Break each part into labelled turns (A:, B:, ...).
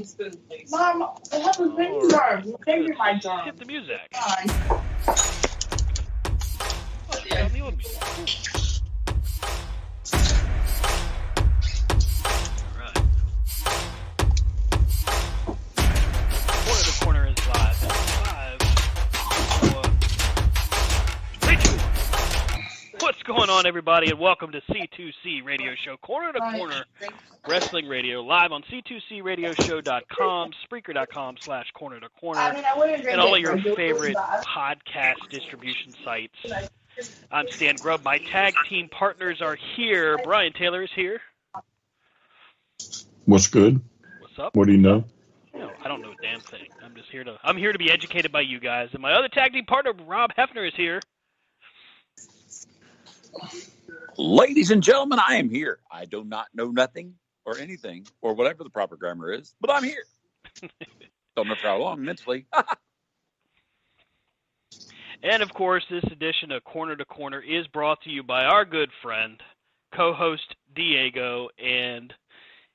A: spoon, please. Mom, I have a baby jar. Baby my jar.
B: Hit the music.
A: Fine.
B: Oh, the old music. Corner is live. 5, 4, 3, 2. What's going on, everybody, and welcome to C2C Radio Show, Corner to Corner Wrestling Radio, live on C2CRadioshow.com, Spreaker.com/corner to corner, and all of your favorite podcast distribution sites. I'm Stan Grubb. My tag team partners are here. Brian Taylor is here.
C: What's good?
B: What's up?
C: What do you know?
B: No, I don't know a damn thing. I'm here to be educated by you guys. And my other tag team partner, Rob Hefner, is here.
D: Ladies and gentlemen, I am here. I do not know nothing or anything or whatever the proper grammar is, but I'm here. Don't know for how long mentally.
B: And of course, this edition of Corner to Corner is brought to you by our good friend, co-host Diego, and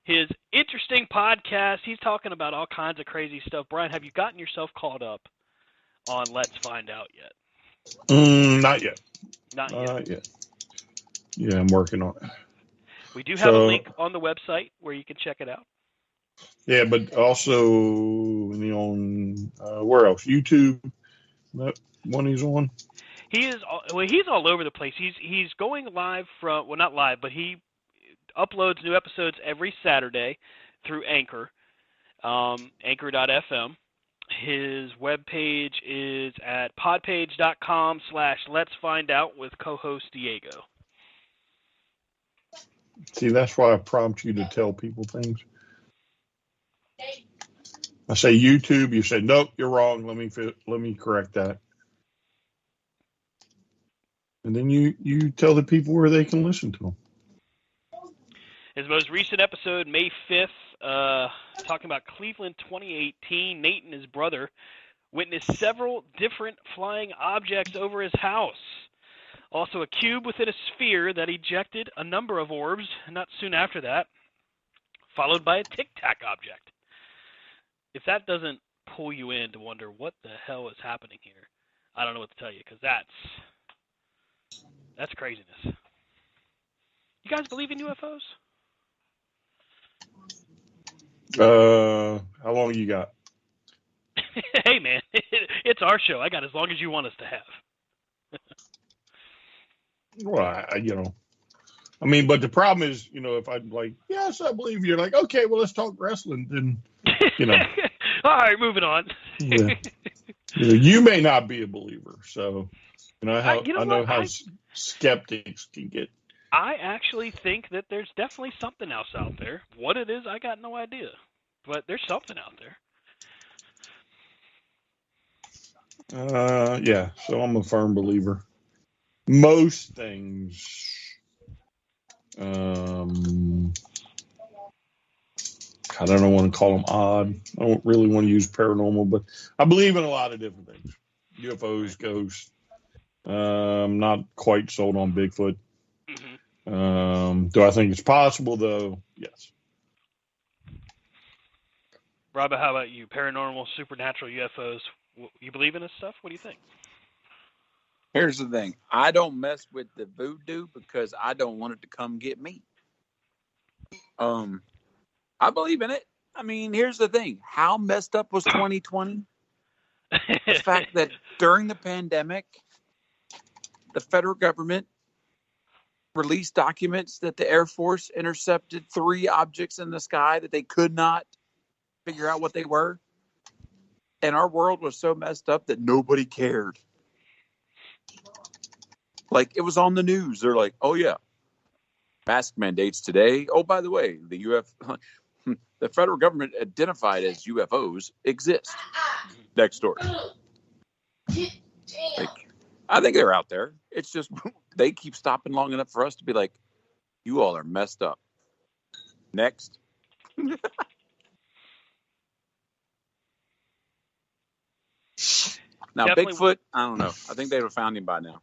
B: his interesting podcast. He's talking about all kinds of crazy stuff. Brian, have you gotten yourself caught up on Let's Find Out yet?
C: Not yet.
B: Not yet.
C: Yet. Yeah, I'm working on it.
B: We do have a link on the website where you can check it out.
C: Yeah, but also on where else? YouTube. That one he's on.
B: He's all over the place. He's going live from, well, not live, but he uploads new episodes every Saturday through Anchor, anchor.fm. His webpage is at podpage.com/Let's Find Out with co-host Diego.
C: See, that's why I prompt you to tell people things. I say YouTube, you say, nope, you're wrong. Let me correct that. And then you tell the people where they can listen to them.
B: His most recent episode, May 5th, talking about Cleveland 2018. Nate and his brother witnessed several different flying objects over his house. Also a cube within a sphere that ejected a number of orbs not soon after that, followed by a tic-tac object. If that doesn't pull you in to wonder what the hell is happening here, I don't know what to tell you, because that's craziness. You guys believe in UFOs?
C: How long you got?
B: Hey, man, it's our show. I got as long as you want us to have.
C: Well, but the problem is, if I'm like, yes, I believe you're like, okay, well, let's talk wrestling. Then,
B: All right, moving on.
C: Yeah. You may not be a believer. So, I know how skeptics can get.
B: I actually think that there's definitely something else out there. What it is, I got no idea. But there's something out there.
C: Yeah, so I'm a firm believer. Most things, I don't want to call them odd. I don't really want to use paranormal, but I believe in a lot of different things. UFOs, ghosts. Not quite sold on Bigfoot.
B: Mm-hmm.
C: Do I think it's possible, though? Yes.
B: Rob, how about you? Paranormal, supernatural, UFOs. You believe in this stuff? What do you think?
D: Here's the thing. I don't mess with the voodoo because I don't want it to come get me. I believe in it. I mean, here's the thing. How messed up was 2020? The fact that during the pandemic, the federal government released documents that the Air Force intercepted 3 objects in the sky that they could not figure out what they were. And our world was so messed up that nobody cared. Like, it was on the news. They're like, oh, yeah, mask mandates today. Oh, by the way, the federal government identified as UFOs exist. Next story. Like, I think they're out there. It's just they keep stopping long enough for us to be like, you all are messed up. Next. Now, definitely. Bigfoot, I don't know. I think they would have found him by now.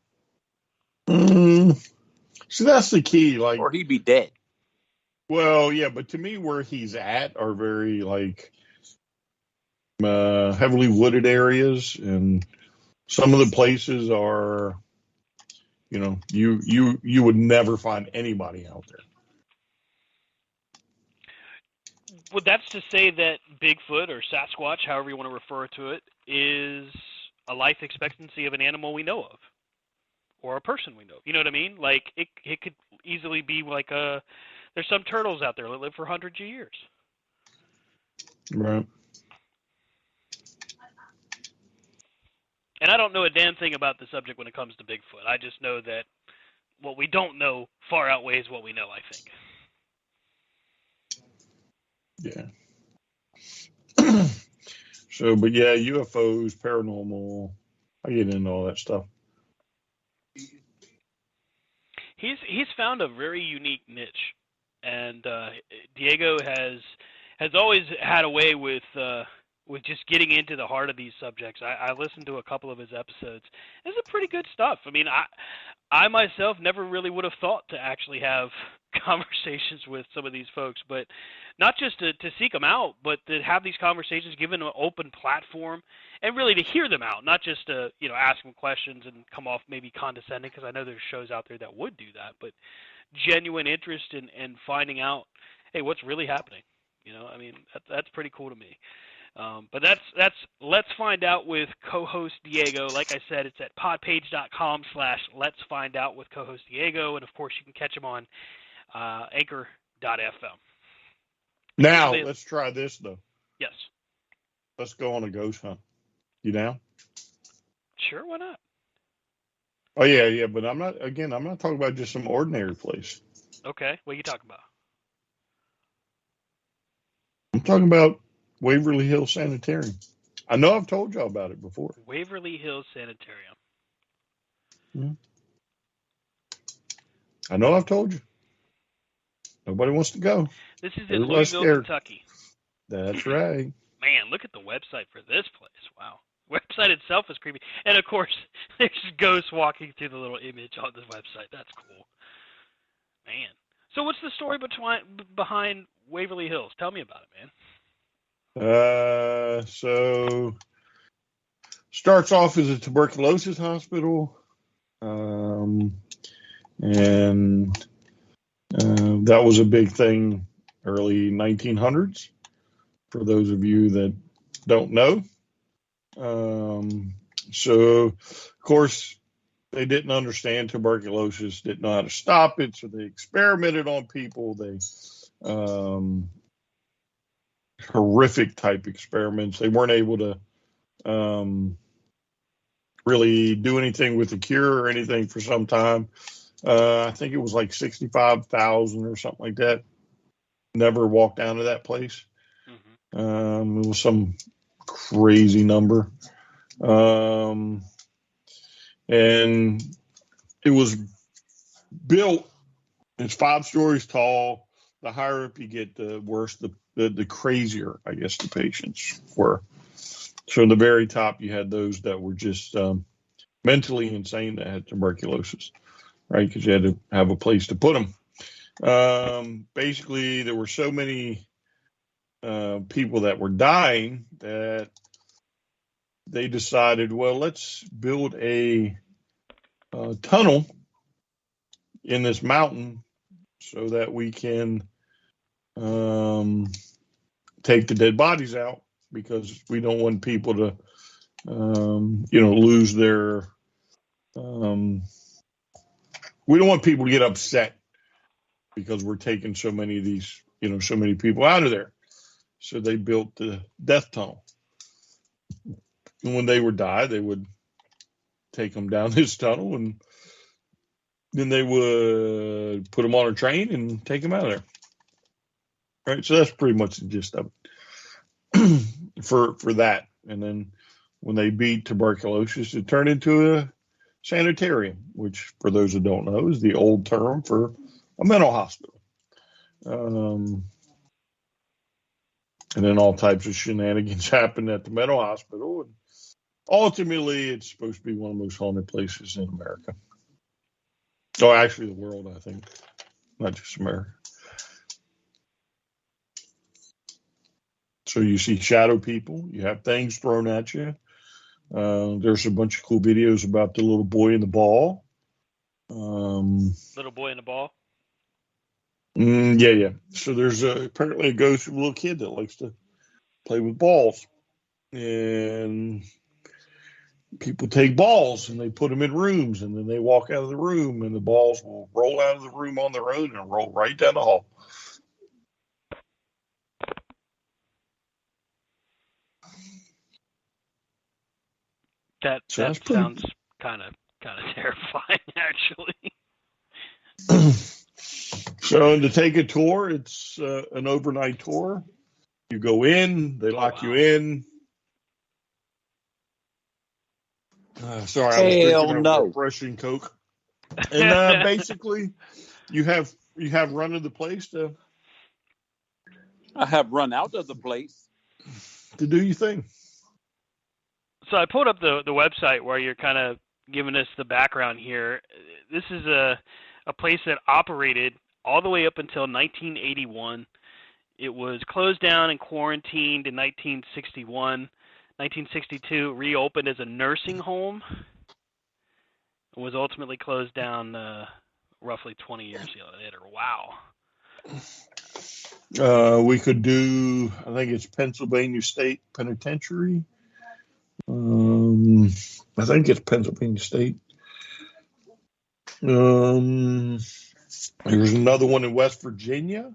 C: So that's the key.
D: Or he'd be dead.
C: Well, yeah, but to me, where he's at are very, heavily wooded areas, and some of the places are, you would never find anybody out there.
B: Well, that's to say that Bigfoot or Sasquatch, however you want to refer to it, is a life expectancy of an animal we know of, or a person we know. You know what I mean? Like it could easily be like there's some turtles out there that live for hundreds of years.
C: Right.
B: And I don't know a damn thing about the subject when it comes to Bigfoot. I just know that what we don't know far outweighs what we know, I think.
C: Yeah. So, but yeah, UFOs, paranormal, I get into all that stuff.
B: He's found a very unique niche, and Diego has always had a way with just getting into the heart of these subjects. I listened to a couple of his episodes. It's a pretty good stuff. I mean, I myself never really would have thought to actually have conversations with some of these folks, but not just to seek them out, but to have these conversations, given an open platform, and really to hear them out, not just to ask them questions and come off maybe condescending, because I know there's shows out there that would do that, but genuine interest in finding out, hey, what's really happening. I mean, that's pretty cool to me. But that's Let's Find Out with co-host Diego. Like I said, it's at podpage.com/Let's Find Out with co-host Diego, and of course you can catch him on anchor.fm.
C: Now let's try this though.
B: Yes.
C: Let's go on a ghost hunt. You down?
B: Sure, why not?
C: Oh yeah, but I'm not talking about just some ordinary place.
B: Okay, what are you talking about?
C: I'm talking about Waverly Hills Sanitarium. I know I've told y'all about it before.
B: Waverly Hills Sanitarium.
C: Mm-hmm. I know I've told you. Nobody wants to go.
B: This is in Louisville, Kentucky.
C: That's right.
B: Man, look at the website for this place. Wow. Website itself is creepy. And of course, there's ghosts walking through the little image on the website. That's cool. Man. So what's the story behind Waverly Hills? Tell me about it, man.
C: So starts off as a tuberculosis hospital. And that was a big thing early 1900s, for those of you that don't know. So, of course, they didn't understand tuberculosis, didn't know how to stop it, so they experimented on people. They horrific type experiments. They weren't able to really do anything with the cure or anything for some time. I think it was like 65,000 or something like that. Never walked down to that place. Mm-hmm. It was some crazy number. And it was built, it's 5 stories tall. The higher up you get, the worse, the crazier, I guess, the patients were. So in the very top, you had those that were just mentally insane that had tuberculosis, right? Because you had to have a place to put them. Basically, there were so many people that were dying that they decided, well, let's build a tunnel in this mountain so that we can take the dead bodies out, because we don't want people to, lose their. We don't want people to get upset because we're taking so many of these, so many people out of there. So they built the death tunnel. And when they would die, they would take them down this tunnel, and then they would put them on a train and take them out of there. Right. So that's pretty much the gist of it for that. And then when they beat tuberculosis, it turned into a sanitarium, which, for those who don't know, is the old term for a mental hospital. And then all types of shenanigans happened at the mental hospital. And ultimately, it's supposed to be one of the most haunted places in America. Oh, actually, the world, I think, not just America. So you see shadow people. You have things thrown at you. There's a bunch of cool videos about the little boy in the ball.
B: Little boy in the ball.
C: Yeah. So there's apparently a ghost of a little kid that likes to play with balls, and people take balls and they put them in rooms, and then they walk out of the room, and the balls will roll out of the room on their own and roll right down the hall.
B: That
C: Sounds
B: sounds kind of terrifying, actually.
C: So to take a tour, it's an overnight tour. You go in, they lock you in. Sorry, I was drinking a refreshing Coke. And basically, you have run of the place to.
D: I have run out of the place
C: to do your thing.
B: So I pulled up the website where you're kind of giving us the background here. This is a place that operated all the way up until 1981. It was closed down and quarantined in 1961. 1962, reopened as a nursing home, and was ultimately closed down roughly 20 years later. Wow.
C: We could do, I think it's Pennsylvania State Penitentiary. I think it's Pennsylvania State. There's another one in West Virginia.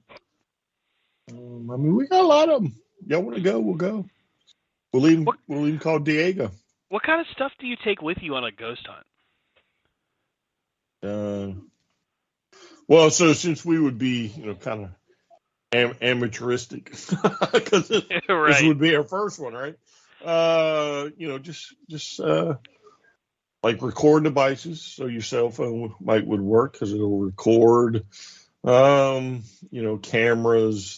C: We got a lot of them. Y'all want to go? We'll go. We'll even call Diego.
B: What kind of stuff do you take with you on a ghost hunt?
C: Well, so since we would be, kind of amateuristic, because this would be our first one, right? Just like record devices, so your cell phone would work because it'll record. Cameras,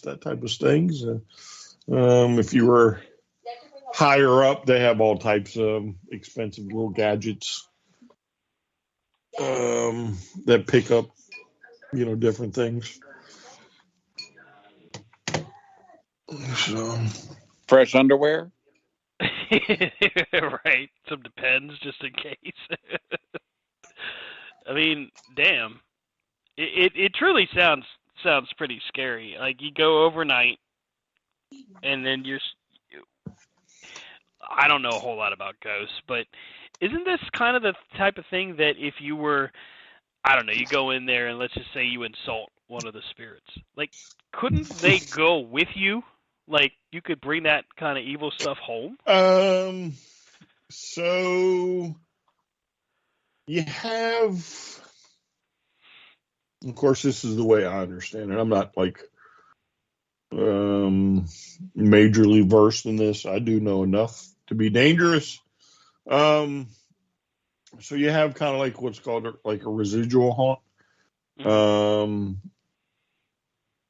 C: that type of things. If you were higher up, they have all types of expensive little gadgets that pick up, different things. So,
D: fresh underwear.
B: Right. Some Depends, just in case. I mean, damn. It truly sounds pretty scary. Like, you go overnight, and then I don't know a whole lot about ghosts, but isn't this kind of the type of thing that if you were, I don't know, you go in there and let's just say you insult one of the spirits, like, couldn't they go with you? Like, you could bring that kind of evil stuff home?
C: So you have, of course, this is the way I understand it. I'm not like majorly versed in this. I do know enough to be dangerous. So you have kind of like what's called like a residual haunt,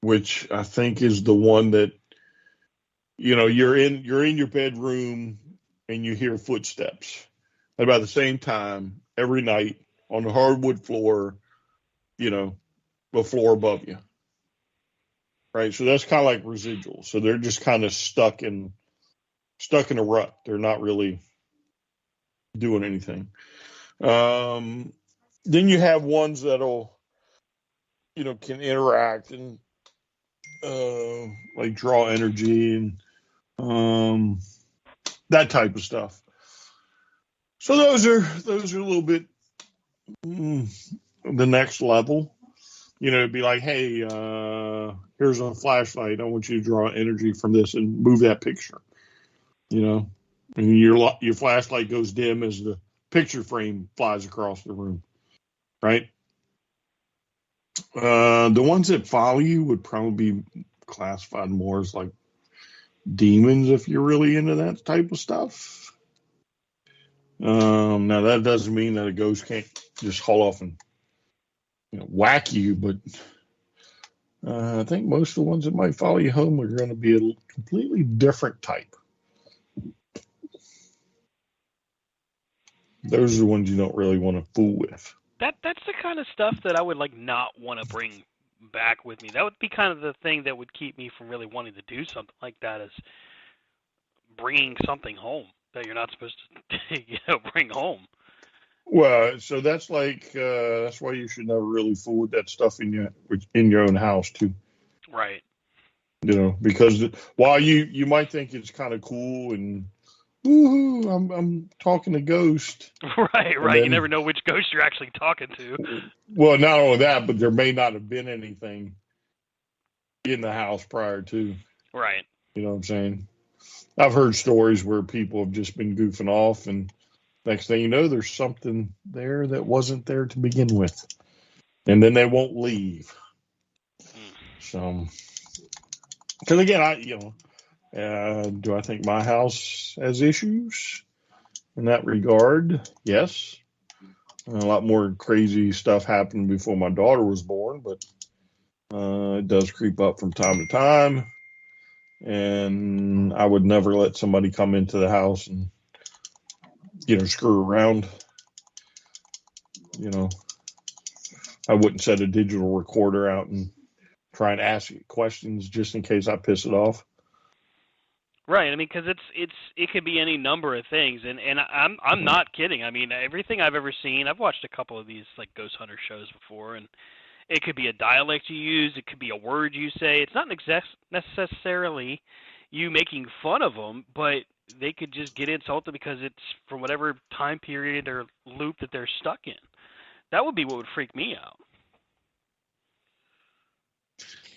C: which I think is the one that, you're in your bedroom and you hear footsteps at about the same time every night on the hardwood floor, the floor above you. Right. So that's kind of like residual. So they're just kind of stuck in a rut. They're not really doing anything. Then you have ones that'll, can interact and like draw energy and that type of stuff. So those are a little bit the next level. It'd be like, hey, here's a flashlight. I want you to draw energy from this and move that picture. And your flashlight goes dim as the picture frame flies across the room, right? The ones that follow you would probably be classified more as like demons if you're really into that type of stuff. Now that doesn't mean that a ghost can't just haul off and whack you, but I think most of the ones that might follow you home are going to be a completely different type. Those are the ones you don't really want to fool with.
B: That's the kind of stuff that I would not want to bring back with me. That would be kind of the thing that would keep me from really wanting to do something like that. Is bringing something home that you're not supposed to, bring home.
C: Well, so that's that's why you should never really fool with that stuff in your own house too.
B: Right.
C: Because while you might think it's kind of cool and woohoo, I'm talking to ghost.
B: Right.
C: Then,
B: you never know which ghost you're actually talking to.
C: Well, not only that, but there may not have been anything in the house prior to.
B: Right.
C: You know what I'm saying? I've heard stories where people have just been goofing off, and next thing you know, there's something there that wasn't there to begin with, and then they won't leave. So, because again, do I think my house has issues in that regard? Yes. A lot more crazy stuff happened before my daughter was born, but it does creep up from time to time. And I would never let somebody come into the house and, screw around. I wouldn't set a digital recorder out and try and ask it questions just in case I piss it off.
B: Right. I mean, because it could be any number of things, and I'm not kidding. I mean, everything I've ever seen, I've watched a couple of these like ghost hunter shows before, and it could be a dialect you use, it could be a word you say. It's not necessarily you making fun of them, but they could just get insulted because it's from whatever time period or loop that they're stuck in. That would be what would freak me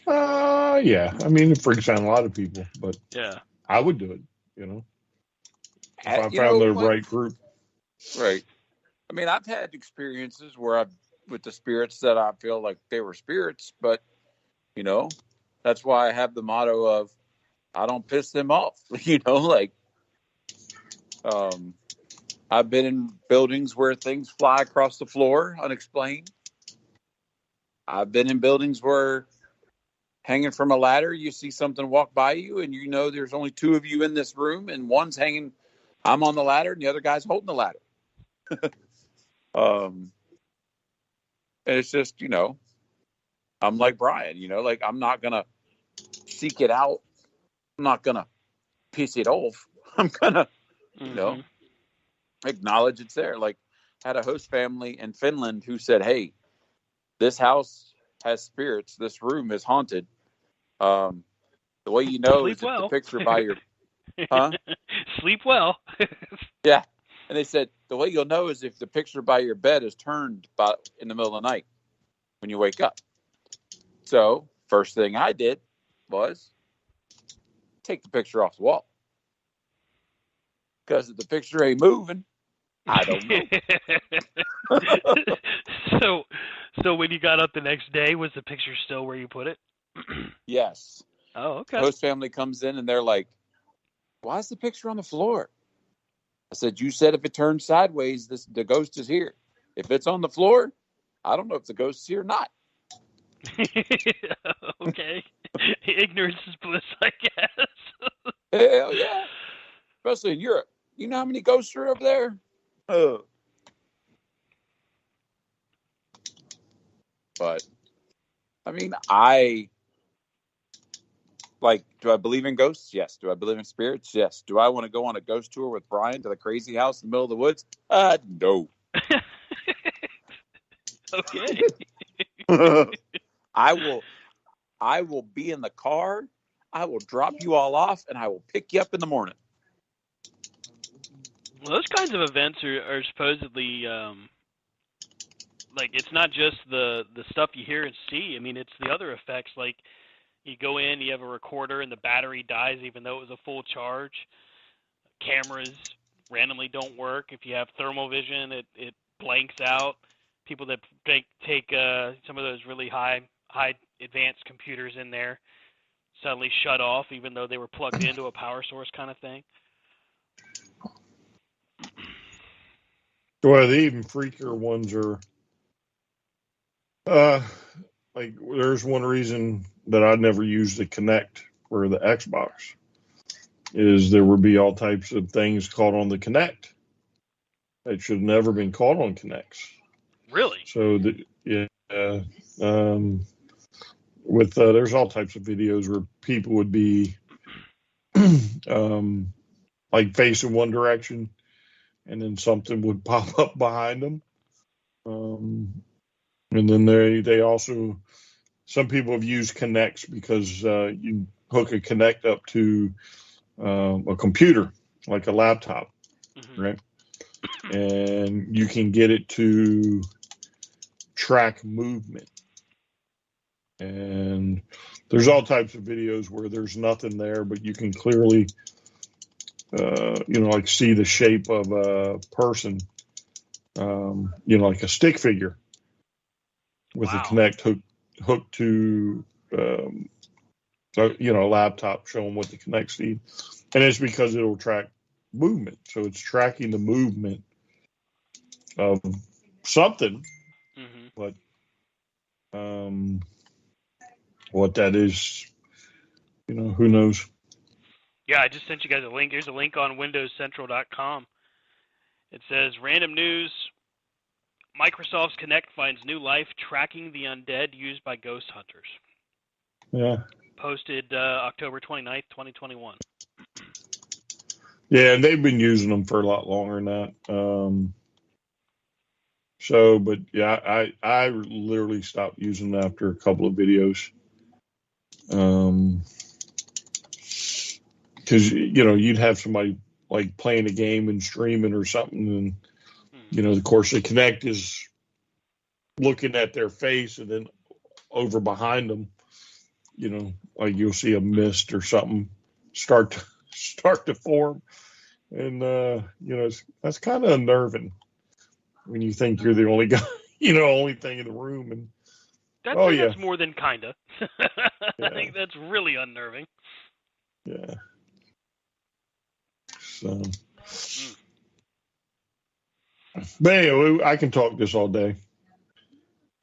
B: out.
C: Yeah. I mean, it freaks out a lot of people, but
B: yeah,
C: I would do it, if I found the right group.
D: Right. I mean, I've had experiences where with the spirits that I feel like they were spirits, but, that's why I have the motto of I don't piss them off. I've been in buildings where things fly across the floor unexplained. I've been in buildings where hanging from a ladder, you see something walk by you and there's only two of you in this room and one's hanging, I'm on the ladder and the other guy's holding the ladder. And it's just, I'm like Brian, I'm not going to seek it out. I'm not going to piss it off. I'm going to, acknowledge it's there. Like, had a host family in Finland who said, hey, this house has spirits. This room is haunted. The way you know
B: Sleep
D: is
B: well.
D: if the picture by your... Huh?
B: Sleep well.
D: Yeah. And they said, the way you'll know is if the picture by your bed is turned about in the middle of the night when you wake up. So, first thing I did was take the picture off the wall. Because if the picture ain't moving, I don't
B: know. So when you got up the next day, was the picture still where you put it?
D: Yes.
B: Oh, okay.
D: The host family comes in and they're like, why is the picture on the floor? I said, you said if it turns sideways, the ghost is here. If it's on the floor, I don't know if the ghost is here or not.
B: Okay. Ignorance is bliss, I guess.
D: Hell yeah. Especially in Europe. You know how many ghosts are over there? But, I mean, do I believe in ghosts? Yes. Do I believe in spirits? Yes. Do I want to go on a ghost tour with Brian to the crazy house in the middle of the woods? No.
B: Okay.
D: I will be in the car. I will drop you all off, and I will pick you up in the morning.
B: Well, those kinds of events are supposedly it's not just the stuff you hear and see. I mean, it's the other effects. Like you go in, you have a recorder, and the battery dies even though it was a full charge. Cameras randomly don't work. If you have thermal vision, it blanks out. People that take some of those really high advanced computers in there suddenly shut off even though they were plugged into a power source kind of thing.
C: Well, the even freakier ones are, there's one reason that I never used the Kinect for the Xbox is there would be all types of things caught on the Kinect that should have never been caught on Kinects.
B: Really?
C: So there's all types of videos where people would be like facing one direction, and then something would pop up behind them. And then they also, some people have used Kinects because you hook a Kinect up to a computer, like a laptop, right? And you can get it to track movement. And there's all types of videos where there's nothing there, but you can clearly, like see the shape of a person, like a stick figure with a Kinect hooked to, a laptop showing what the Kinect see. And it's because it'll track movement. So it's tracking the movement of something, but what that is, who knows?
B: Yeah, I just sent you guys a link. Here's a link on WindowsCentral.com. It says, random news, Microsoft's Kinect finds new life tracking the undead used by ghost hunters.
C: Yeah.
B: Posted October 29th, 2021.
C: Yeah, and they've been using them for a lot longer than that. But yeah, I literally stopped using them after a couple of videos. Because, you'd have somebody like playing a game and streaming or something, and, of course, the Kinect is looking at their face, and then over behind them, like you'll see a mist or something start to form. And, that's kind of unnerving when you think you're the only guy, only thing in the room. And
B: that's more than kinda. I think that's really unnerving.
C: Yeah. So, but anyway, I can talk this all day.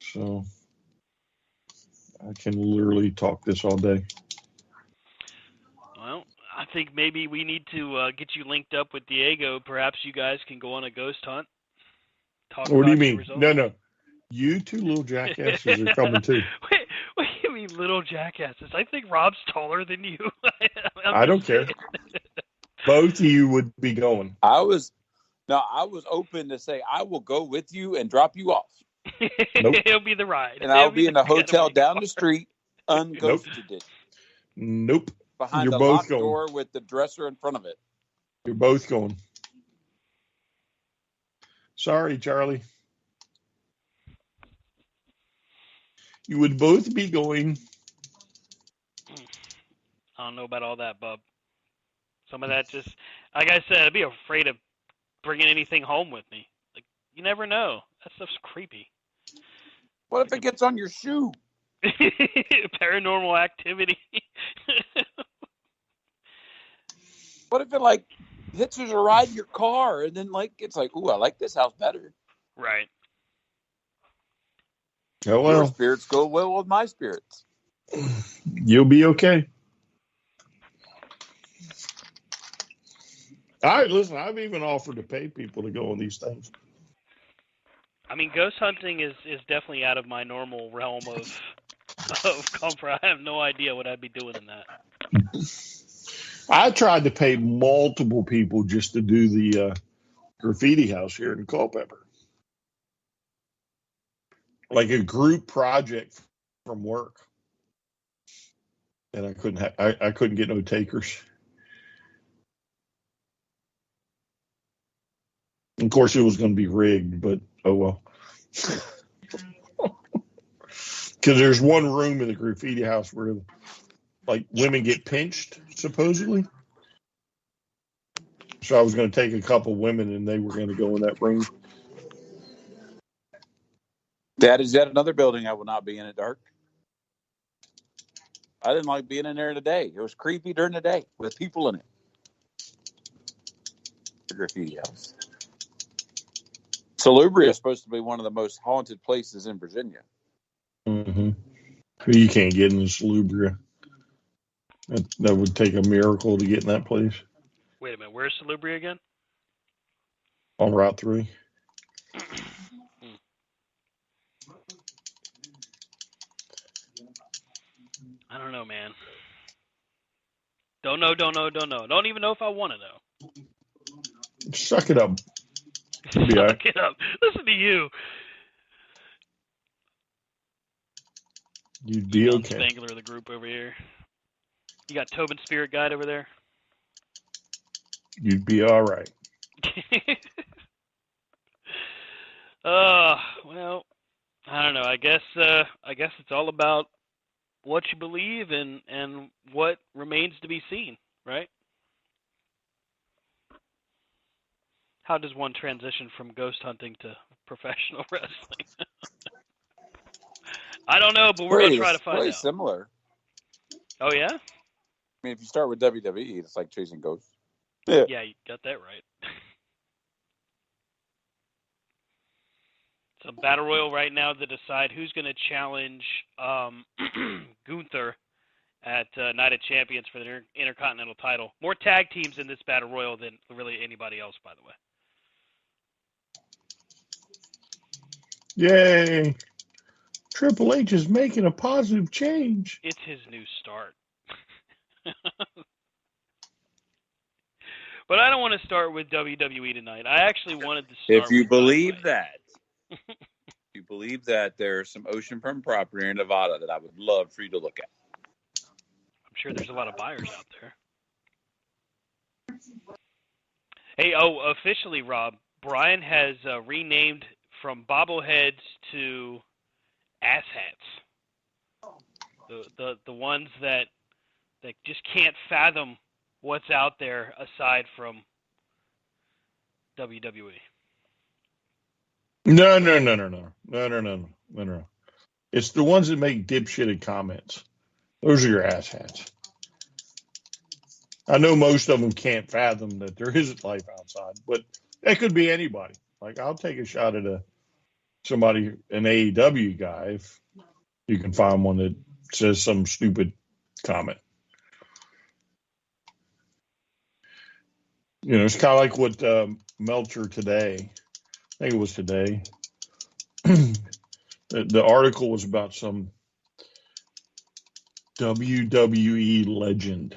C: So, I can literally talk this all day.
B: Well, I think maybe we need to get you linked up with Diego. Perhaps you guys can go on a ghost hunt.
C: What do you mean? No. You two little jackasses are coming too.
B: Wait, what do you mean little jackasses? I think Rob's taller than you.
C: I don't care. Both of you would be going.
D: I was open to say I will go with you and drop you off.
B: Nope. It'll be the ride.
D: And I'll be in the hotel down the street, unghosted.
C: Nope.
D: Behind the locked door with the dresser in front of it.
C: You're both going. Sorry, Charlie. You would both be going.
B: I don't know about all that, bub. Some of that just, like I said, I'd be afraid of bringing anything home with me. Like, you never know. That stuff's creepy.
D: What if it gets on your shoe?
B: Paranormal activity.
D: What if it hitches a ride in your car and then it's like, ooh, I like this house better.
B: Right.
C: Oh, well.
D: Your spirits go well with my spirits.
C: You'll be okay. All right, listen, I've even offered to pay people to go on these things.
B: I mean, ghost hunting is definitely out of my normal realm of comfort. I have no idea what I'd be doing in that.
C: I tried to pay multiple people just to do the graffiti house here in Culpeper. Like a group project from work. And I couldn't get no takers. Of course, it was going to be rigged, but oh well. Because there's one room in the graffiti house where, women get pinched, supposedly. So I was going to take a couple women, and they were going to go in that room.
D: That is yet another building I will not be in at dark. I didn't like being in there today. It was creepy during the day with people in it. The graffiti house. Salubria is supposed to be one of the most haunted places in Virginia.
C: Mm-hmm. You can't get into Salubria. That would take a miracle to get in that place.
B: Wait a minute, where's Salubria again?
C: On Route 3.
B: I don't know, man. Don't know. Don't even know if I want to know.
C: Suck it up. You'll be all right.
B: Suck it up. Listen to you.
C: You'd be
B: Young
C: okay.
B: Spangler of the group over here. You got Tobin Spirit Guide over there.
C: You'd be all right.
B: Well, I don't know. I guess it's all about what you believe and what remains to be seen, right? How does one transition from ghost hunting to professional wrestling? I don't know, but we're going to try to find
D: pretty
B: out.
D: Similar.
B: Oh, yeah?
D: I mean, if you start with WWE, it's like chasing ghosts.
B: Yeah, you got that right. So Battle Royal right now to decide who's going to challenge Gunther at Night of Champions for the Intercontinental title. More tag teams in this Battle Royal than really anybody else, by the way.
C: Yay. Triple H is making a positive change.
B: It's his new start. But I don't want to start with WWE tonight. I actually wanted to start
D: If you
B: with
D: believe
B: Dynamite.
D: that, you believe that there's some oceanfront property in Nevada that I would love for you to look at.
B: I'm sure there's a lot of buyers out there. Hey, officially, Rob, Brian has renamed from bobbleheads to ass hats. The ones that just can't fathom what's out there aside from WWE.
C: No. It's the ones that make dipshitted comments. Those are your ass hats. I know most of them can't fathom that there isn't life outside, but that could be anybody. Like, I'll take a shot at somebody, an AEW guy, if you can find one that says some stupid comment. You know, it's kind of like what Meltzer today, I think it was today, the article was about some WWE legend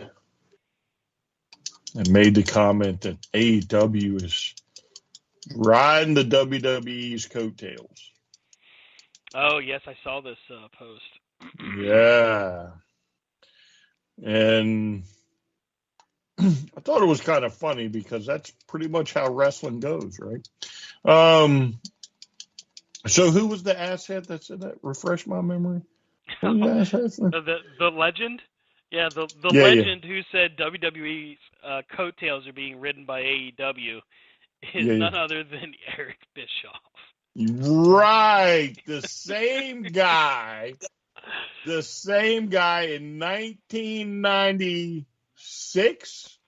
C: and made the comment that AEW is riding the WWE's coattails.
B: Oh, yes, I saw this post.
C: Yeah. And I thought it was kind of funny because that's pretty much how wrestling goes, right? So who was the asshat that said that? Refresh my memory.
B: The legend? Yeah, the legend who said WWE's coattails are being ridden by AEW is none other than Eric Bischoff.
C: Right. The same guy in 1996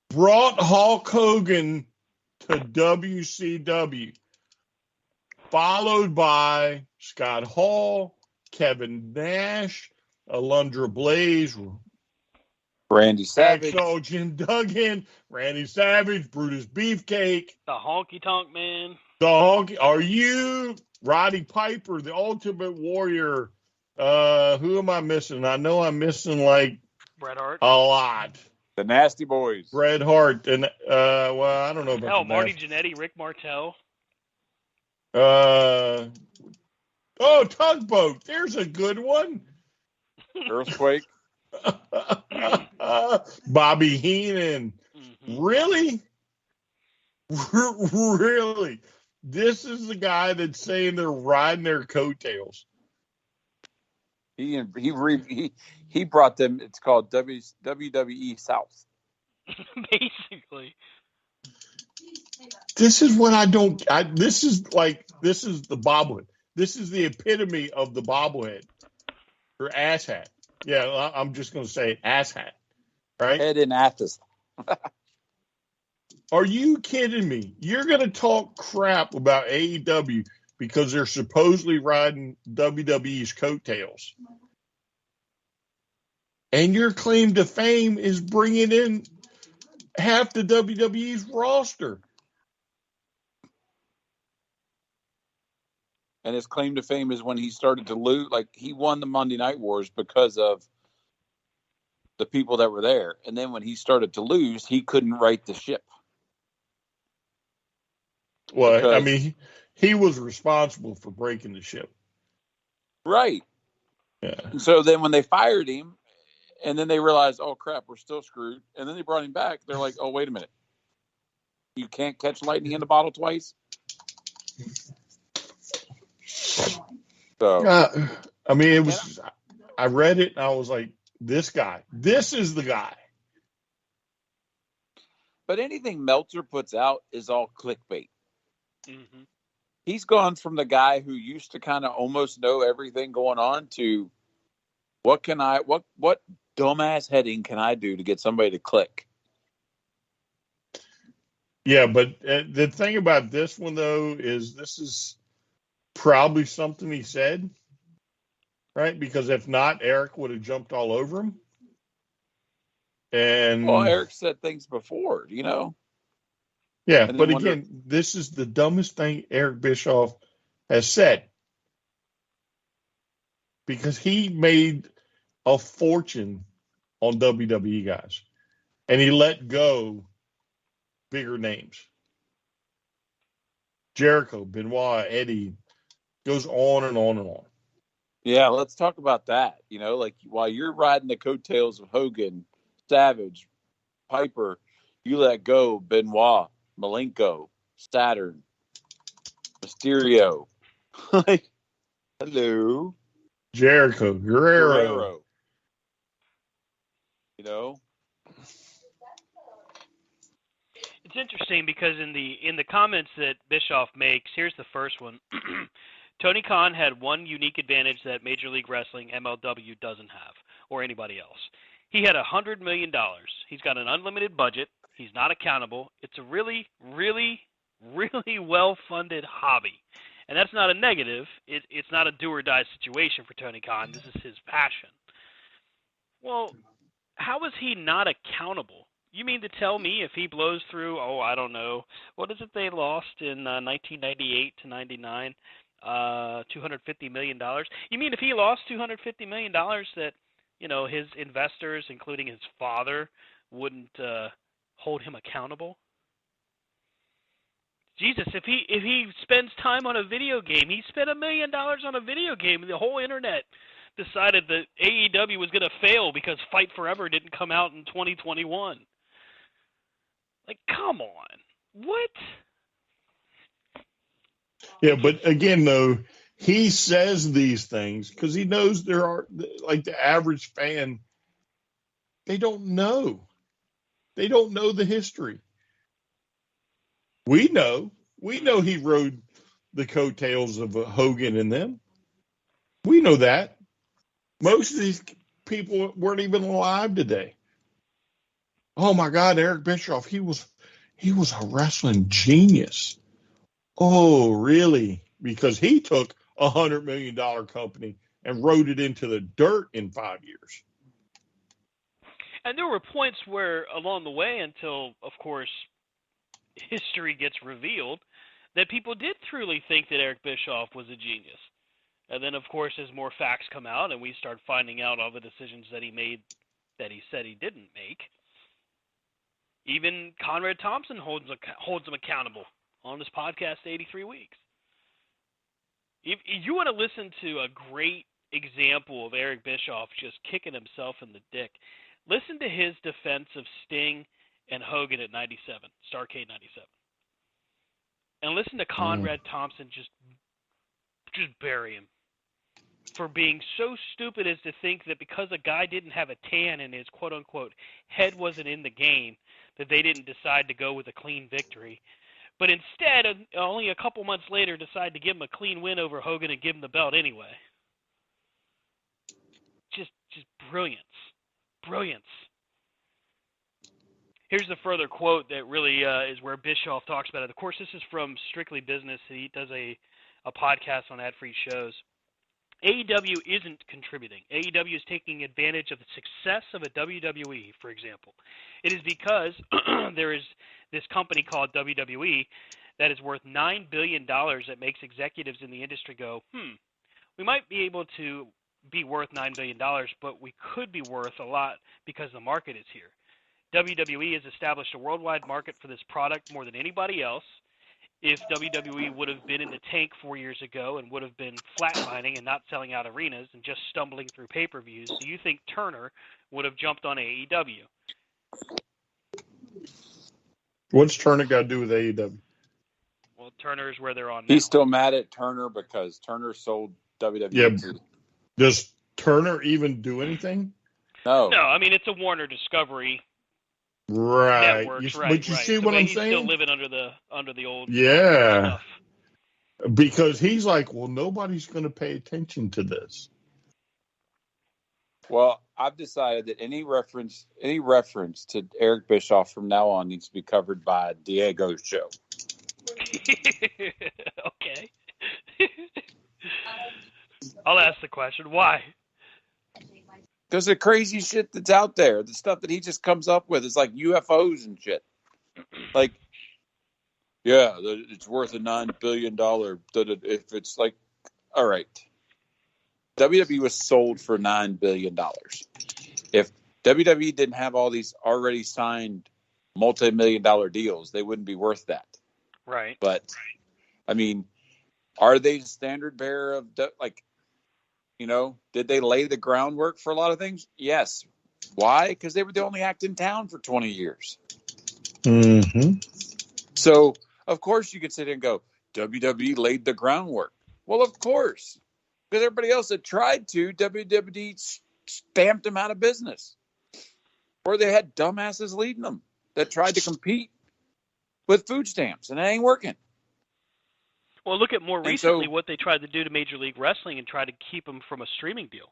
C: brought Hulk Hogan to WCW, followed by Scott Hall, Kevin Nash, Alundra Blaze,
D: Randy Savage,
C: Jim Duggan, Randy Savage, Brutus Beefcake,
B: the Honky Tonk Man.
C: Are you Roddy Piper, the Ultimate Warrior? Who am I missing? I know I'm missing like
B: Bret Hart.
C: A lot.
D: The Nasty Boys.
C: Bret Hart and well, I don't know about
B: Marty Jannetty, Rick Martel.
C: Tugboat. There's a good one.
D: Earthquake.
C: Bobby Heenan. Really? Really? This is the guy that's saying they're riding their coattails.
D: He brought them. It's called WWE South.
B: Basically.
C: This is what this is the bobblehead. This is the epitome of the bobblehead or asshat. Yeah, I'm just going to say asshat. Right?
D: Head in Athens.
C: Are you kidding me? You're going to talk crap about AEW because they're supposedly riding WWE's coattails. And your claim to fame is bringing in half the WWE's roster.
D: And his claim to fame is when he started to lose. Like, he won the Monday Night Wars because of the people that were there. And then when he started to lose, he couldn't right the ship.
C: Well,
D: Because,
C: I mean, he was responsible for breaking the ship.
D: right.
C: Yeah.
D: And so then when they fired him, and then they realized, oh, crap, we're still screwed. And then they brought him back. They're like, oh, wait a minute. You can't catch lightning in the bottle twice? So,
C: I mean, it was. I read it and I was like, this is the guy.
D: but anything Meltzer puts out is all clickbait.
B: Mm-hmm.
D: He's gone from the guy who used to kind of almost know everything going on to what dumbass heading can I do to get somebody to click?
C: Yeah, but the thing about this one, though, is this is probably something he said, right? Because if not, Eric would have jumped all over him. And
D: well, Eric said things before,
C: yeah,
D: and
C: but again, this is the dumbest thing Eric Bischoff has said, because he made a fortune on WWE guys, and he let go bigger names. Jericho, Benoit, Eddie, goes on and on and on.
D: Yeah, let's talk about that. Like while you're riding the coattails of Hogan, Savage, Piper, you let go Benoit, Malenko, Saturn, Mysterio. Like, hello.
C: Jericho, Guerrero.
B: It's interesting because in the comments that Bischoff makes, here's the first one. Tony Khan had one unique advantage that Major League Wrestling MLW doesn't have, or anybody else. He had $100 million. He's got an unlimited budget. He's not accountable. It's a really, really, really well-funded hobby. And that's not a negative. It's not a do-or-die situation for Tony Khan. This is his passion. Well, how is he not accountable? You mean to tell me if he blows through, I don't know, what is it they lost in 1998 to 99? $250 million. You mean if he lost $250 million that, his investors, including his father, wouldn't hold him accountable? Jesus, if he spends time on a video game, he spent $1 million on a video game, and the whole internet decided that AEW was going to fail because Fight Forever didn't come out in 2021. Like, come on. What?
C: Yeah, but again, though, he says these things because he knows there are, like the average fan, they don't know. They don't know the history. We know. We know he rode the coattails of Hogan and them. We know that. Most of these people weren't even alive today. Oh my God, Eric Bischoff, he was a wrestling genius. Oh, really? Because he took $100 million company and rode it into the dirt in 5 years.
B: And there were points where along the way, until, of course, history gets revealed, that people did truly think that Eric Bischoff was a genius. And then, of course, as more facts come out and we start finding out all the decisions that he made that he said he didn't make, even Conrad Thompson holds him accountable on this podcast, 83 Weeks. If you want to listen to a great example of Eric Bischoff just kicking himself in the dick, listen to his defense of Sting and Hogan at 97, Starrcade 97. And listen to Conrad Thompson just bury him for being so stupid as to think that because a guy didn't have a tan and his quote-unquote head wasn't in the game, that they didn't decide to go with a clean victory. But instead, only a couple months later, decide to give him a clean win over Hogan and give him the belt anyway. Just brilliance. Brilliance. Here's the further quote that really is where Bischoff talks about it. Of course, this is from Strictly Business. He does a podcast on ad-free shows. AEW isn't contributing. AEW is taking advantage of the success of a WWE, for example. It is because there is this company called WWE that is worth $9 billion that makes executives in the industry go, we might be able to be worth $9 billion, but we could be worth a lot because the market is here. WWE has established a worldwide market for this product more than anybody else. If WWE would have been in the tank 4 years ago and would have been flatlining and not selling out arenas and just stumbling through pay-per-views, do you think Turner would have jumped on AEW?
C: What's Turner got to do with AEW?
B: Well, Turner is where they're on now.
D: He's still mad at Turner because Turner sold WWE.
C: Yeah. Does Turner even do anything?
D: No.
B: No, I mean, it's a Warner Discovery
C: Right.
B: networks,
C: But you see
B: the
C: what
B: way
C: I'm
B: he's
C: saying?
B: still living under the old
C: Yeah.
B: stuff.
C: Because he's like, well, nobody's going to pay attention to this.
D: Well, I've decided that any reference to Eric Bischoff from now on needs to be covered by Diego's show.
B: Okay. I'll ask the question. Why?
D: Because the crazy shit that's out there, the stuff that he just comes up with is like UFOs and shit. Like, yeah, it's worth a $9 billion. If it's like, all right. WWE was sold for $9 billion. If WWE didn't have all these already signed multi-million-dollar deals, they wouldn't be worth that.
B: Right.
D: But, I mean, are they the standard bearer of, like, you know, did they lay the groundwork for a lot of things? Yes. Why? Because they were the only act in town for 20 years.
C: Mm-hmm.
D: So, of course, you could sit here and go, WWE laid the groundwork. Well, of course. Because everybody else that tried to, WWE stamped them out of business. Or they had dumbasses leading them that tried to compete with food stamps, and it ain't working.
B: Well, look at more recently what they tried to do to Major League Wrestling and try to keep them from a streaming deal.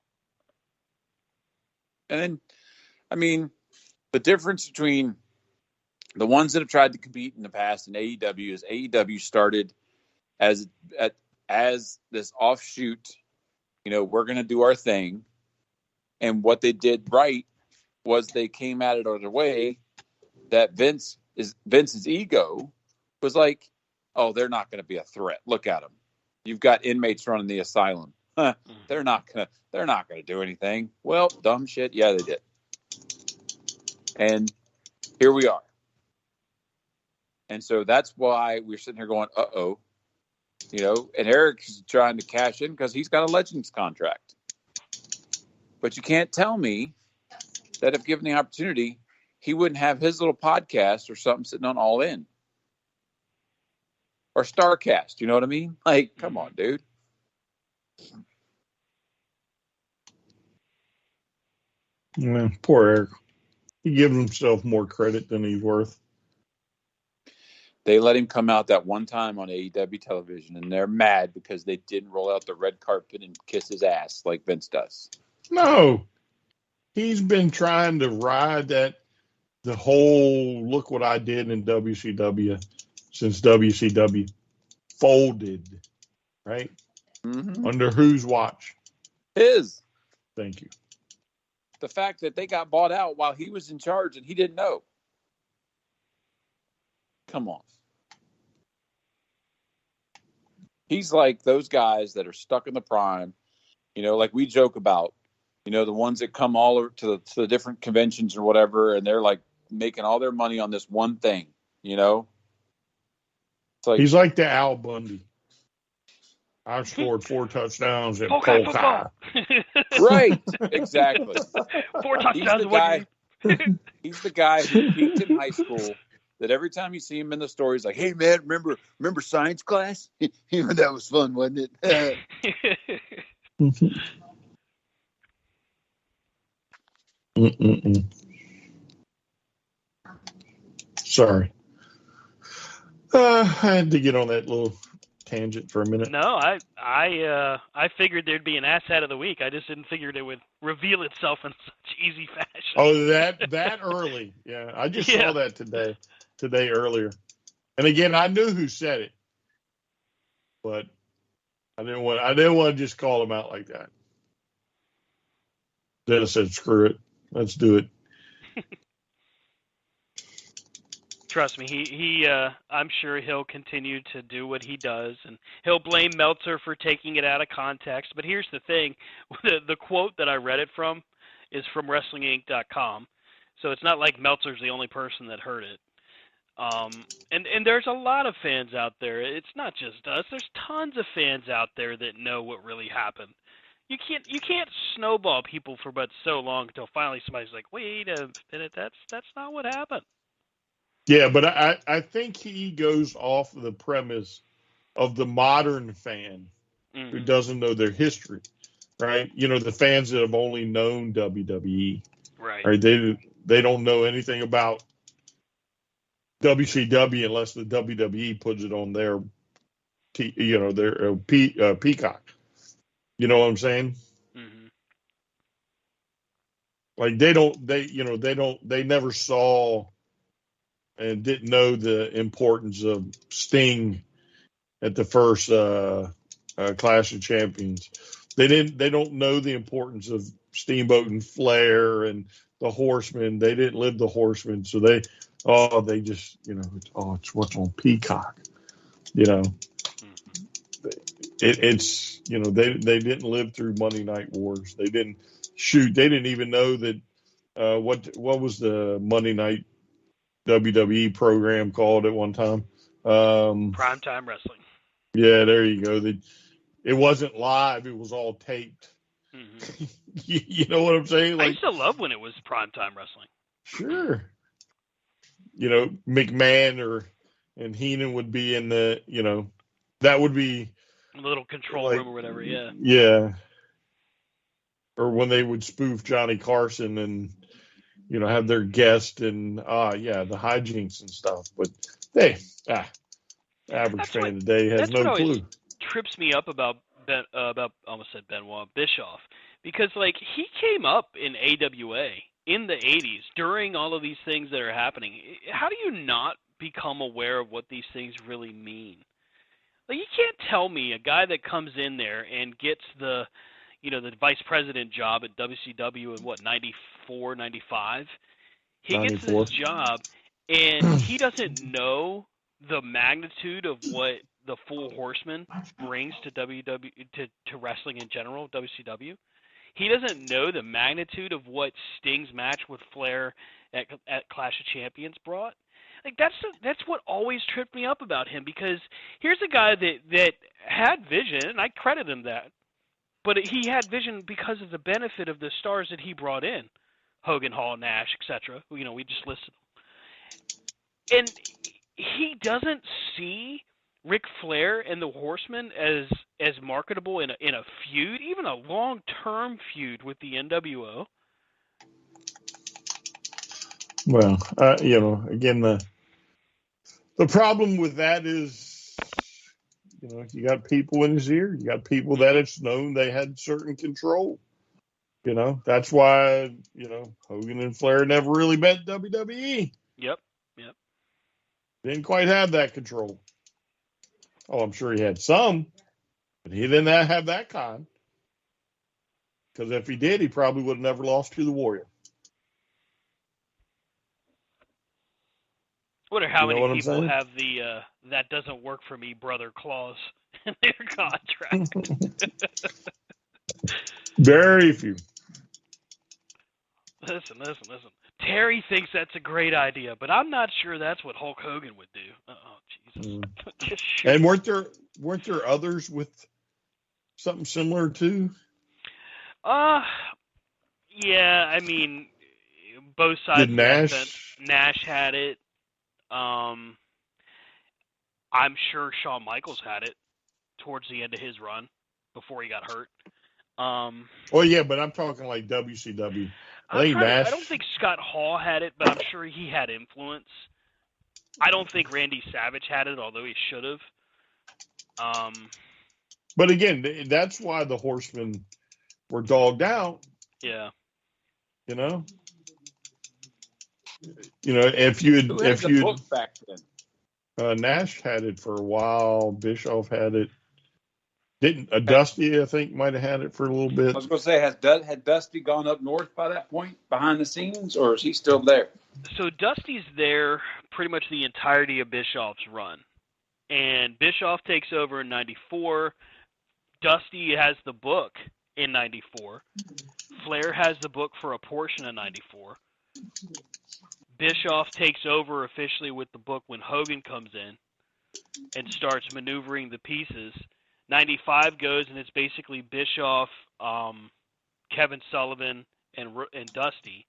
D: And then, I mean, the difference between the ones that have tried to compete in the past and AEW is AEW started as this offshoot, you know, we're going to do our thing. And what they did right was they came at it in a way that Vince's ego was like, oh, they're not going to be a threat. Look at them. You've got inmates running the asylum. Huh, they're not gonna do anything. Well, dumb shit. Yeah, they did. And here we are. And so that's why we're sitting here going, uh-oh. You know, and Eric's trying to cash in because he's got a Legends contract. But you can't tell me that if given the opportunity, he wouldn't have his little podcast or something sitting on All In. Or StarCast, you know what I mean? Like, come on, dude.
C: Yeah, poor Eric. He gives himself more credit than he's worth.
D: They let him come out that one time on AEW television, and they're mad because they didn't roll out the red carpet and kiss his ass like Vince does.
C: No. He's been trying to ride the whole look what I did in WCW since WCW folded, right?
D: Mm-hmm.
C: Under whose watch?
D: His.
C: Thank you.
D: The fact that they got bought out while he was in charge and he didn't know. Come on. He's like those guys that are stuck in the prime, you know, like we joke about, you know, the ones that come all over to the different conventions or whatever, and they're like making all their money on this one thing, you know? It's like,
C: he's like the Al Bundy. I've scored 4 touchdowns at Polk.
D: Right, exactly.
B: 4 touchdowns.
D: He's the guy who peaked in high school. That every time you see him in the story, he's like, "Hey man, remember science class? That was fun, wasn't it?"
C: Sorry, I had to get on that little tangent for a minute.
B: No, I figured there'd be an asshat of the week. I just didn't figure it would reveal itself in such easy fashion.
C: Oh, that early? Yeah, I just saw that today earlier. And again, I knew who said it, but I didn't want to just call him out like that. Then I said, "Screw it, let's do it."
B: Trust me, I'm sure he'll continue to do what he does, and he'll blame Meltzer for taking it out of context. But here's the thing: the quote that I read it from is from WrestlingInc.com, so it's not like Meltzer's the only person that heard it. And there's a lot of fans out there. It's not just us. There's tons of fans out there that know what really happened. You can't snowball people for but so long until finally somebody's like, wait a minute, that's not what happened.
C: Yeah, but I think he goes off of the premise of the modern fan who doesn't know their history, right? You know, the fans that have only known WWE, right? They don't know anything about WCW unless the WWE puts it on their, their Peacock. You know what I'm saying?
B: Mm-hmm.
C: Like they never saw and didn't know the importance of Sting at the first Clash of Champions. They don't know the importance of Steamboat and Flair and the Horsemen. They didn't live the Horsemen, so they just it's what's on Peacock. It's they didn't live through Monday Night Wars. They didn't shoot. They didn't even know that what was the Monday Night WWE program called at one time?
B: Primetime Wrestling.
C: Yeah, there you go. It wasn't live. It was all taped.
B: Mm-hmm.
C: You know what I'm saying?
B: I used to love when it was Primetime Wrestling.
C: Sure. McMahon and Heenan would be in the, that would be
B: a little control room or whatever, yeah.
C: Yeah. Or when they would spoof Johnny Carson and, have their guest and, the hijinks and stuff. But, hey, average fan today has no clue.
B: Trips me up about almost said Benoit, Bischoff, because he came up in AWA in the 80s during all of these things that are happening. How do you not become aware of what these things really mean? You can't tell me a guy that comes in there and gets the vice president job at WCW in 94, 95. He 94. Gets this job and he doesn't know the magnitude of what the Four Horsemen brings to to wrestling in general, WCW. He doesn't know the magnitude of what Sting's match with Flair at Clash of Champions brought. That's what always tripped me up about him, because here's a guy that had vision, and I credit him that. But he had vision because of the benefit of the stars that he brought in. Hogan, Hall, Nash, etc. We just listed them. And he doesn't see Ric Flair and the Horsemen as marketable in a feud, even a long-term feud with the NWO.
C: Well, again, the problem with that is, you got people in his ear. You got people that it's known they had certain control. That's why, Hogan and Flair never really met WWE.
B: Yep.
C: Didn't quite have that control. Oh, I'm sure he had some, but he didn't have that kind. Because if he did, he probably would have never lost to the Warrior.
B: Wonder how many people have the "that doesn't work for me, brother" clause in their contract.
C: Very few.
B: Listen. Terry thinks that's a great idea, but I'm not sure that's what Hulk Hogan would do. Oh, Jesus. Just shoot.
C: And weren't there others with something similar too?
B: Yeah, I mean, both sides.
C: Did Nash?
B: Nash had it. I'm sure Shawn Michaels had it towards the end of his run before he got hurt.
C: Oh yeah, but I'm talking like WCW.
B: I don't think Scott Hall had it, but I'm sure he had influence. I don't think Randy Savage had it, although he should have.
C: But again, that's why the Horsemen were dogged out.
B: Yeah.
C: If you
D: book back then?
C: Nash had it for a while. Bischoff had it. Didn't Dusty, I think, might have had it for a little bit.
D: I was going to say, had Dusty gone up north by that point, behind the scenes, or is he still there?
B: So Dusty's there pretty much the entirety of Bischoff's run. And Bischoff takes over in 94. Dusty has the book in 94. Flair has the book for a portion of 94. Bischoff takes over officially with the book when Hogan comes in and starts maneuvering the pieces. 95 goes, and it's basically Bischoff, Kevin Sullivan, and Dusty.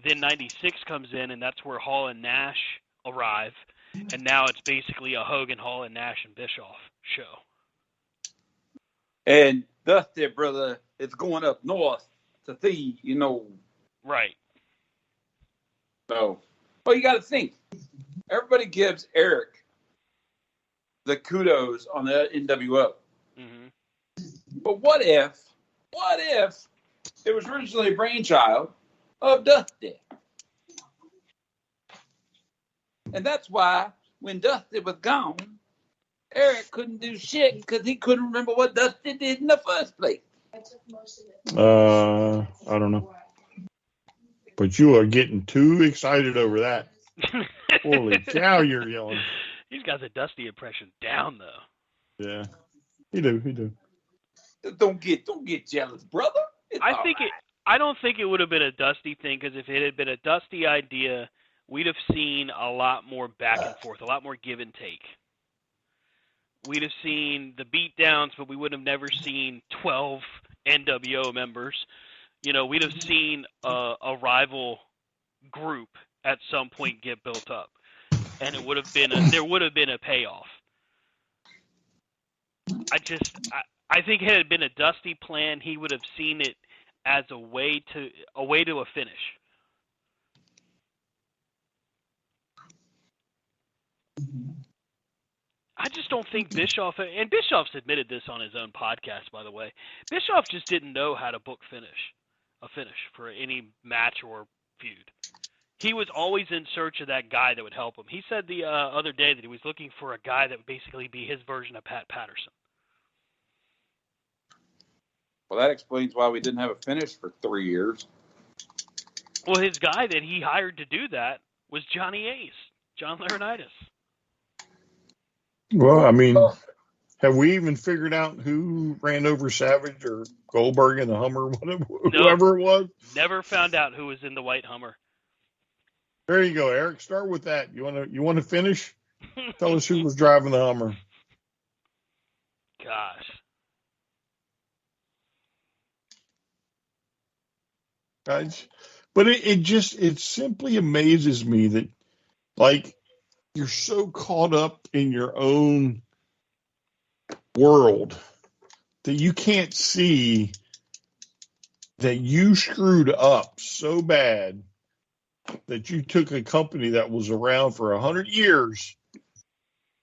B: Then 96 comes in, and that's where Hall and Nash arrive. And now it's basically a Hogan, Hall, and Nash and Bischoff show.
D: And Dusty, brother, it's going up north to see,
B: Right.
D: So, well, you got to think. Everybody gives Eric the kudos on the NWO.
B: Mm-hmm.
D: But what if it was originally a brainchild of Dusty? And that's why when Dusty was gone, Eric couldn't do shit because he couldn't remember what Dusty did in the first place.
C: I don't know. But you are getting too excited over that. Holy cow, you're yelling.
B: He's got the Dusty impression down, though.
C: Yeah, he do.
D: Don't get jealous, brother.
B: I don't think it would have been a Dusty thing, because if it had been a Dusty idea, we'd have seen a lot more back and forth, a lot more give and take. We'd have seen the beatdowns, but we would have never seen 12 NWO members. We'd have seen a rival group at some point get built up, and there would have been a payoff. I think had it been a Dusty plan, he would have seen it as a way to a finish. I just don't think Bischoff, and Bischoff's admitted this on his own podcast, by the way, Bischoff just didn't know how to book a finish for any match or feud. He was always in search of that guy that would help him. He said the other day that he was looking for a guy that would basically be his version of Pat Patterson.
D: Well, that explains why we didn't have a finish for 3 years.
B: Well, his guy that he hired to do that was Johnny Ace, John Laurinaitis.
C: Well, I mean, have we even figured out who ran over Savage or Goldberg in the Hummer, whoever it was?
B: Never found out who was in the white Hummer.
C: There you go, Eric. Start with that. You want to finish? Tell us who was driving the Hummer.
B: Gosh.
C: But it simply amazes me that, like, you're so caught up in your own world that you can't see that you screwed up so bad that you took a company that was around for 100 years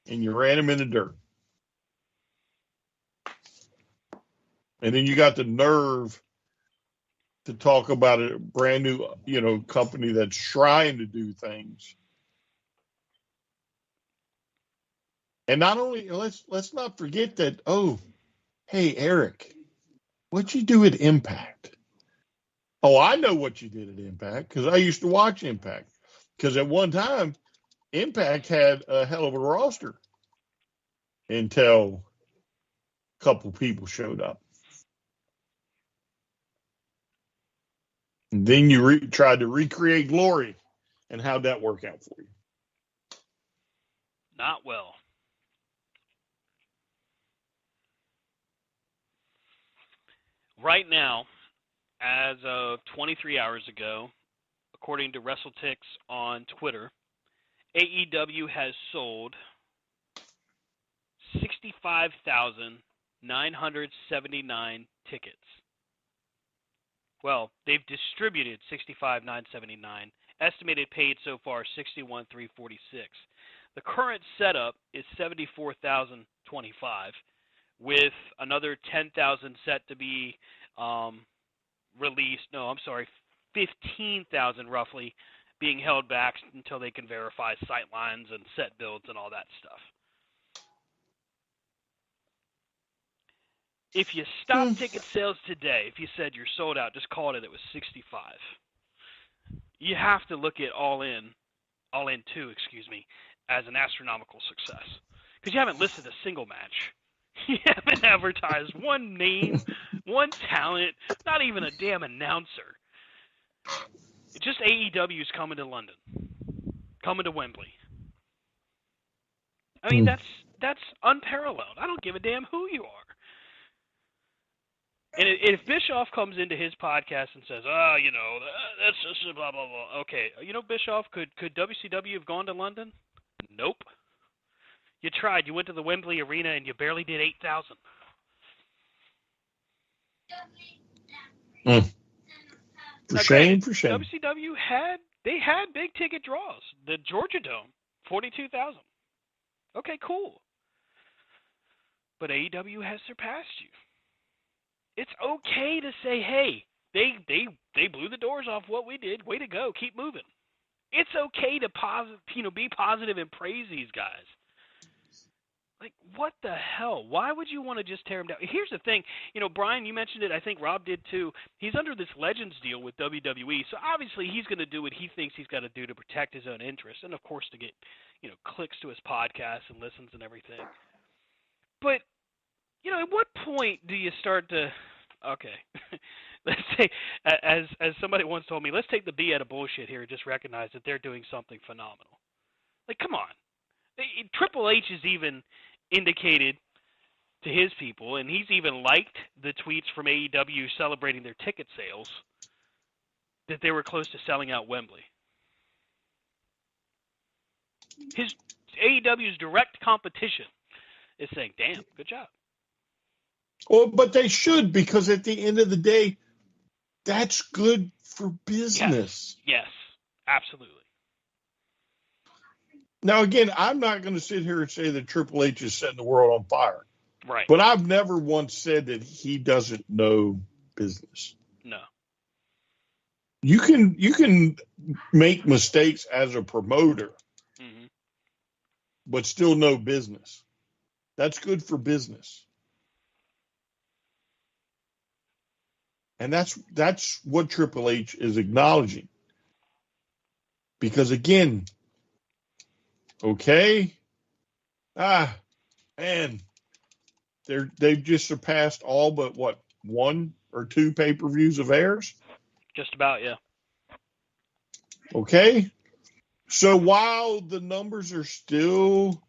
C: and you ran them in the dirt. And then you got the nerve to talk about a brand new, company that's trying to do things. And not only, let's not forget that, hey, Eric, what'd you do at Impact? Oh, I know what you did at Impact because I used to watch Impact. Because at one time, Impact had a hell of a roster until a couple people showed up. And then you tried to recreate Glory, and how'd that work out for you?
B: Not well. Right now, as of 23 hours ago, according to WrestleTix on Twitter, AEW has sold 65,979 tickets. Well, they've distributed 65,979. Estimated paid so far 61,346. The current setup is 74,025, with another 10,000 set to be released. No, I'm sorry, 15,000 roughly being held back until they can verify sight lines and set builds and all that stuff. If you stop ticket sales today, if you said you're sold out, just called it was 65. You have to look at All In 2, as an astronomical success. Because you haven't listed a single match. You haven't advertised one name, one talent, not even a damn announcer. It's just AEW's coming to London, coming to Wembley. I mean, that's unparalleled. I don't give a damn who you are. And if Bischoff comes into his podcast and says, that's just blah, blah, blah. Okay, Bischoff, could WCW have gone to London? Nope. You tried. You went to the Wembley Arena and you barely did 8,000.
C: For shame.
B: WCW had big ticket draws. The Georgia Dome, 42,000. Okay, cool. But AEW has surpassed you. It's okay to say, hey, they blew the doors off what we did. Way to go. Keep moving. It's okay to be positive and praise these guys. Like, what the hell? Why would you want to just tear him down? Here's the thing. Brian, you mentioned it. I think Rob did too. He's under this Legends deal with WWE. So obviously he's going to do what he thinks he's got to do to protect his own interests. And, of course, to get, clicks to his podcast and listens and everything. But, at what point do you start to, okay, let's say, as somebody once told me, let's take the B out of bullshit here and just recognize that they're doing something phenomenal. Like, come on. Triple H has even indicated to his people, and he's even liked the tweets from AEW celebrating their ticket sales, that they were close to selling out Wembley. His AEW's direct competition is saying, damn, good job.
C: Well, but they should, because at the end of the day, that's good for business.
B: Yes, absolutely.
C: Now, again, I'm not going to sit here and say that Triple H is setting the world on fire.
B: Right.
C: But I've never once said that he doesn't know business.
B: No.
C: You can make mistakes as a promoter, but still know business. That's good for business. And that's what Triple H is acknowledging. Because again, okay, man, they've just surpassed all but what, 1 or 2 pay-per-views of theirs?
B: Just about, yeah.
C: Okay. So while the numbers are still,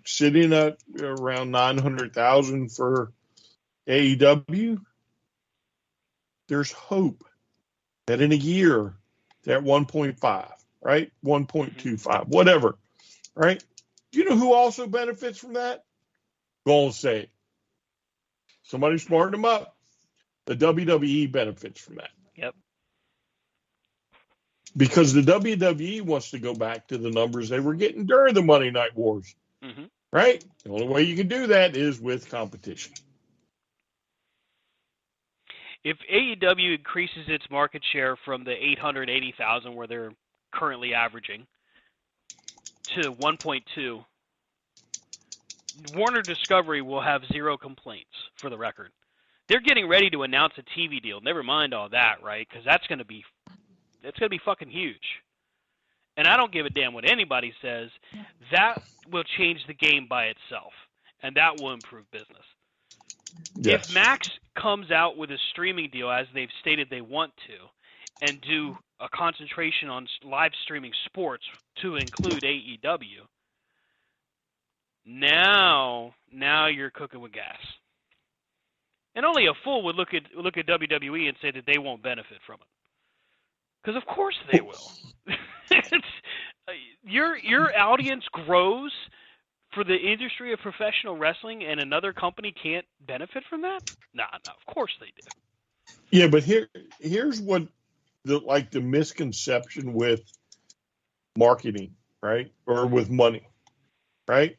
C: sitting at around 900,000 for AEW, there's hope that in a year, that 1.5, right? 1.25, whatever, right? You know who also benefits from that? Go and say it. Somebody smarten them up. The WWE benefits from that.
B: Yep.
C: Because the WWE wants to go back to the numbers they were getting during the Monday Night Wars, right? The only way you can do that is with competition.
B: If AEW increases its market share from the 880,000 where they're currently averaging to 1.2, Warner Discovery will have 0 complaints, for the record. They're getting ready to announce a TV deal. Never mind all that, right? Because that's going to be fucking huge. And I don't give a damn what anybody says. That will change the game by itself, and that will improve business.
C: Yes.
B: If Max comes out with a streaming deal, as they've stated they want to, and do a concentration on live streaming sports to include AEW, now you're cooking with gas. And only a fool would look at WWE and say that they won't benefit from it. Because of course they will. Your audience grows for the industry of professional wrestling, and another company can't benefit from that? No, of course they do.
C: Yeah, but here's what the misconception with marketing, right? Or with money, right?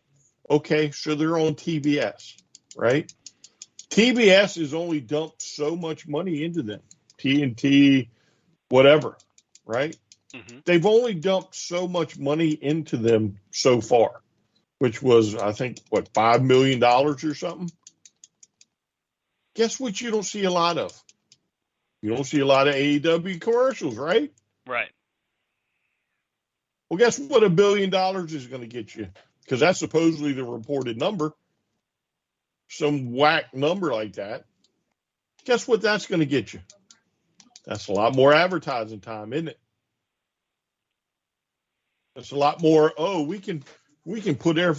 C: Okay, so they're on TBS, right? TBS has only dumped so much money into them. TNT, whatever, right? They've only dumped so much money into them so far, which was, I think, $5 million or something? Guess what you don't see a lot of? You don't see a lot of AEW commercials, right?
B: Right.
C: Well, guess what $1 billion is going to get you? Because that's supposedly the reported number. Some whack number like that. Guess what that's going to get you? That's a lot more advertising time, isn't it? That's a lot more. Oh, we can put our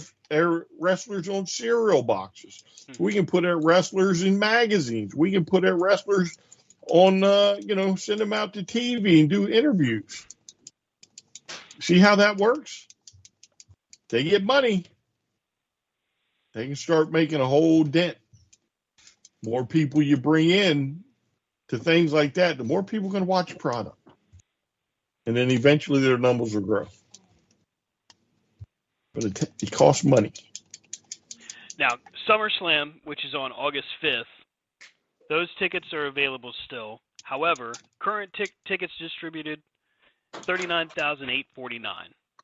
C: wrestlers on cereal boxes. We can put our wrestlers in magazines. We can put our wrestlers on, send them out to TV and do interviews. See how that works? They get money. They can start making a whole dent. More people you bring in to things like that, the more people can watch your product. And then eventually their numbers will grow. But it costs money.
B: Now, SummerSlam, which is on August 5th, those tickets are available still. However, current tickets distributed, $39,849.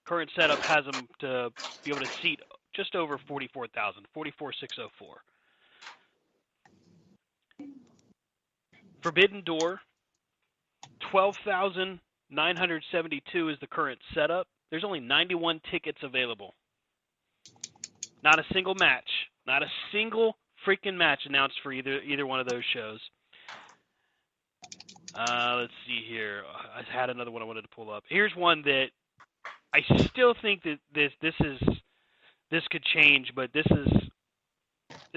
B: Current setup has them to be able to seat just over 44,000, 44,604. Forbidden Door, 12,972 is the current setup. There's only 91 tickets available. Not a single match. Not a single freaking match announced for either one of those shows. Let's see here. I had another one I wanted to pull up. Here's one that I still think that this could change, but this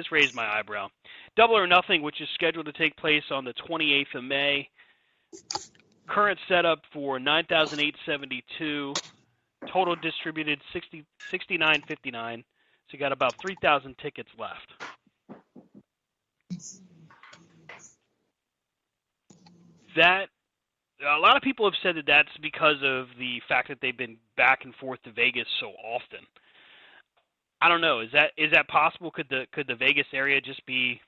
B: raised my eyebrow. Double or Nothing, which is scheduled to take place on the 28th of May. Current setup for 9,872. Total distributed 69.59. So you got about 3,000 tickets left. That a lot of people have said that that's because of the fact that they've been back and forth to Vegas so often. I don't know. Is that possible? Could the Vegas area just be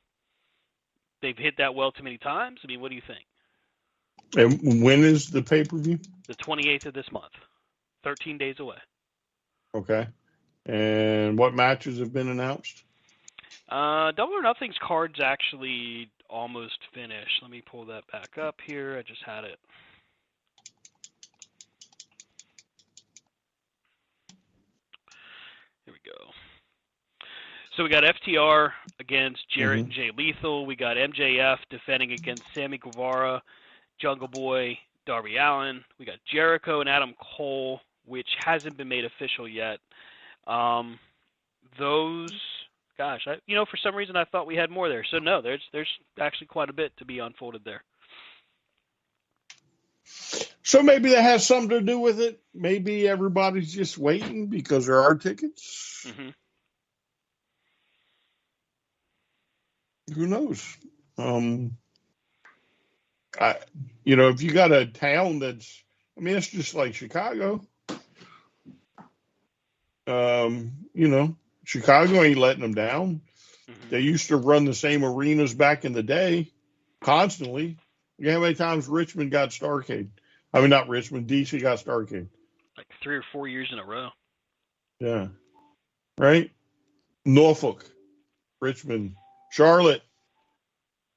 B: they've hit that well too many times? I mean, what do you think?
C: And when is the pay-per-view?
B: The 28th of this month. 13 days away.
C: Okay. And what matches have been announced?
B: Double or Nothing's card's actually almost finished. Let me pull that back up here. I just had it. Here we go. So we got FTR against Jarrett and Jay Lethal. We got MJF defending against Sammy Guevara, Jungle Boy, Darby Allin. We got Jericho and Adam Cole, which hasn't been made official yet. For some reason I thought we had more there. So no, there's actually quite a bit to be unfolded there.
C: So maybe that has something to do with it. Maybe everybody's just waiting because there are tickets.
B: Mm-hmm.
C: Who knows? If you got a town it's just like Chicago. Chicago ain't letting them down. Mm-hmm. They used to run the same arenas back in the day constantly. You know how many times Richmond got Starrcade? I mean, not Richmond, DC got Starrcade.
B: Like 3 or 4 years in a row.
C: Yeah. Right? Norfolk, Richmond, Charlotte.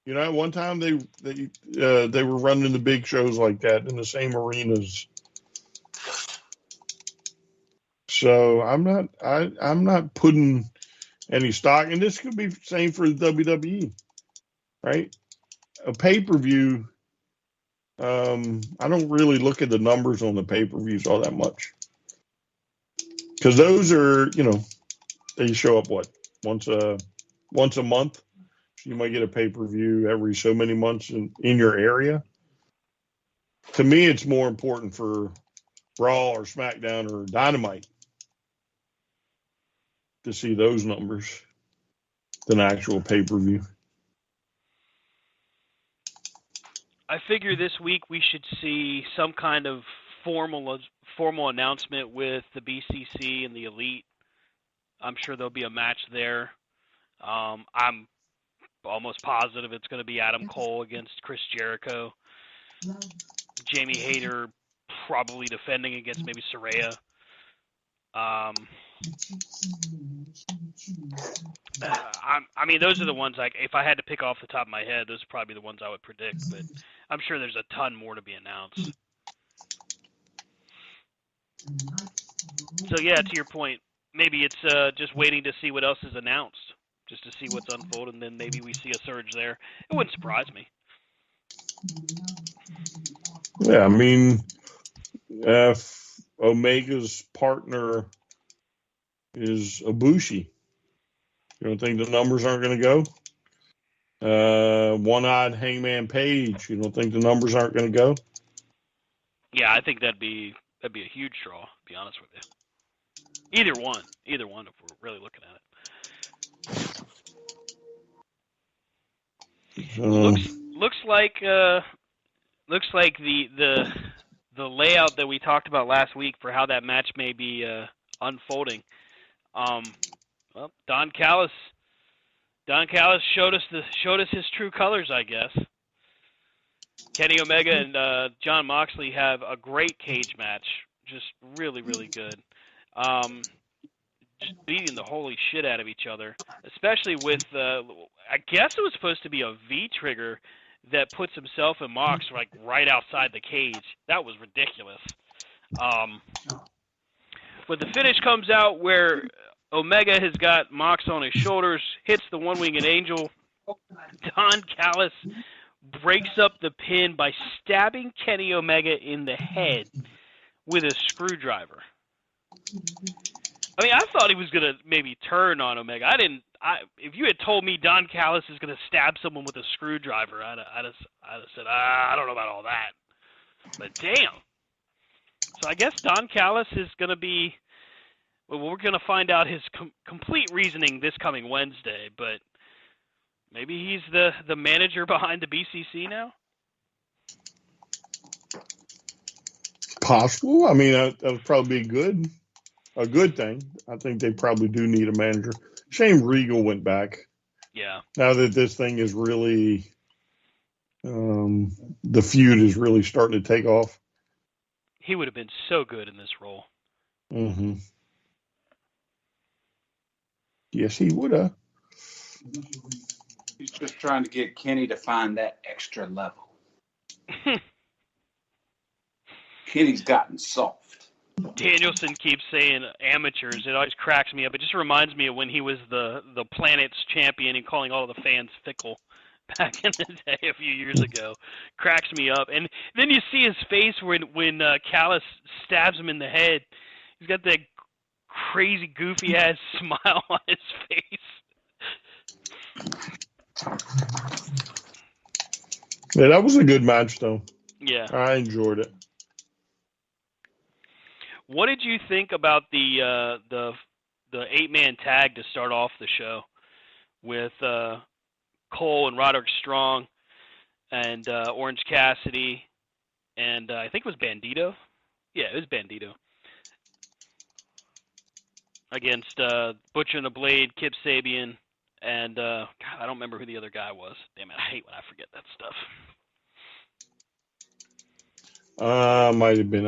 C: At one time they were running the big shows like that in the same arenas. So I'm not putting any stock, and this could be the same for the WWE, right? A pay-per-view, I don't really look at the numbers on the pay-per-views all that much. Because those are, they show up, once a month? So you might get a pay-per-view every so many months in your area. To me, it's more important for Raw or SmackDown or Dynamite to see those numbers than actual pay-per-view.
B: I figure this week we should see some kind of formal announcement with the BCC and the Elite. I'm sure there'll be a match there. I'm almost positive it's going to be Adam Cole against Chris Jericho. Jamie Hayter probably defending against maybe Saraya. I mean, those are the ones, like, if I had to pick off the top of my head, those are probably the ones I would predict, but I'm sure there's a ton more to be announced. So, yeah, to your point, maybe it's just waiting to see what else is announced, just to see what's unfolded, and then maybe we see a surge there. It wouldn't surprise me.
C: Yeah, I mean, if Omega's partner is Ibushi, you don't think the numbers aren't going to go? One-eyed Hangman Page, you don't think the numbers aren't going to go?
B: Yeah, I think that'd be a huge draw, to be honest with you. Either one, if we're really looking at it. Looks like the layout that we talked about last week for how that match may be unfolding. Well, Don Callis showed us his true colors, I guess. Kenny Omega and Jon Moxley have a great cage match, just really, really good. Just beating the holy shit out of each other, especially with I guess it was supposed to be a V-trigger that puts himself and Mox like right outside the cage. That was ridiculous. But the finish comes out where Omega has got Mox on his shoulders, hits the one-winged angel. Don Callis breaks up the pin by stabbing Kenny Omega in the head with a screwdriver. I mean, I thought he was going to maybe turn on Omega. If you had told me Don Callis is going to stab someone with a screwdriver, I'd have said, I don't know about all that. But damn. So I guess Don Callis is going to be, well, we're going to find out his complete reasoning this coming Wednesday, but maybe he's the manager behind the BCC now?
C: Possible. I mean, that would probably be a good thing. I think they probably do need a manager. Shame Regal went back.
B: Yeah.
C: Now that this thing is really, the feud is really starting to take off.
B: He would have been so good in this role.
C: Mm-hmm. Yes, he would have.
D: He's just trying to get Kenny to find that extra level. Kenny's gotten soft.
B: Danielson keeps saying amateurs. It always cracks me up. It just reminds me of when he was the planet's champion and calling all the fans fickle back in the day a few years ago. Cracks me up. And then you see his face when Callis stabs him in the head. He's got that crazy, goofy-ass smile on his face.
C: Yeah, that was a good match, though.
B: Yeah.
C: I enjoyed it.
B: What did you think about the 8-man tag to start off the show with Cole and Roderick Strong and Orange Cassidy and I think it was Bandito? Yeah, it was Bandito. Against Butcher and the Blade, Kip Sabian, and God, I don't remember who the other guy was. Damn it, I hate when I forget that stuff.
C: Might have been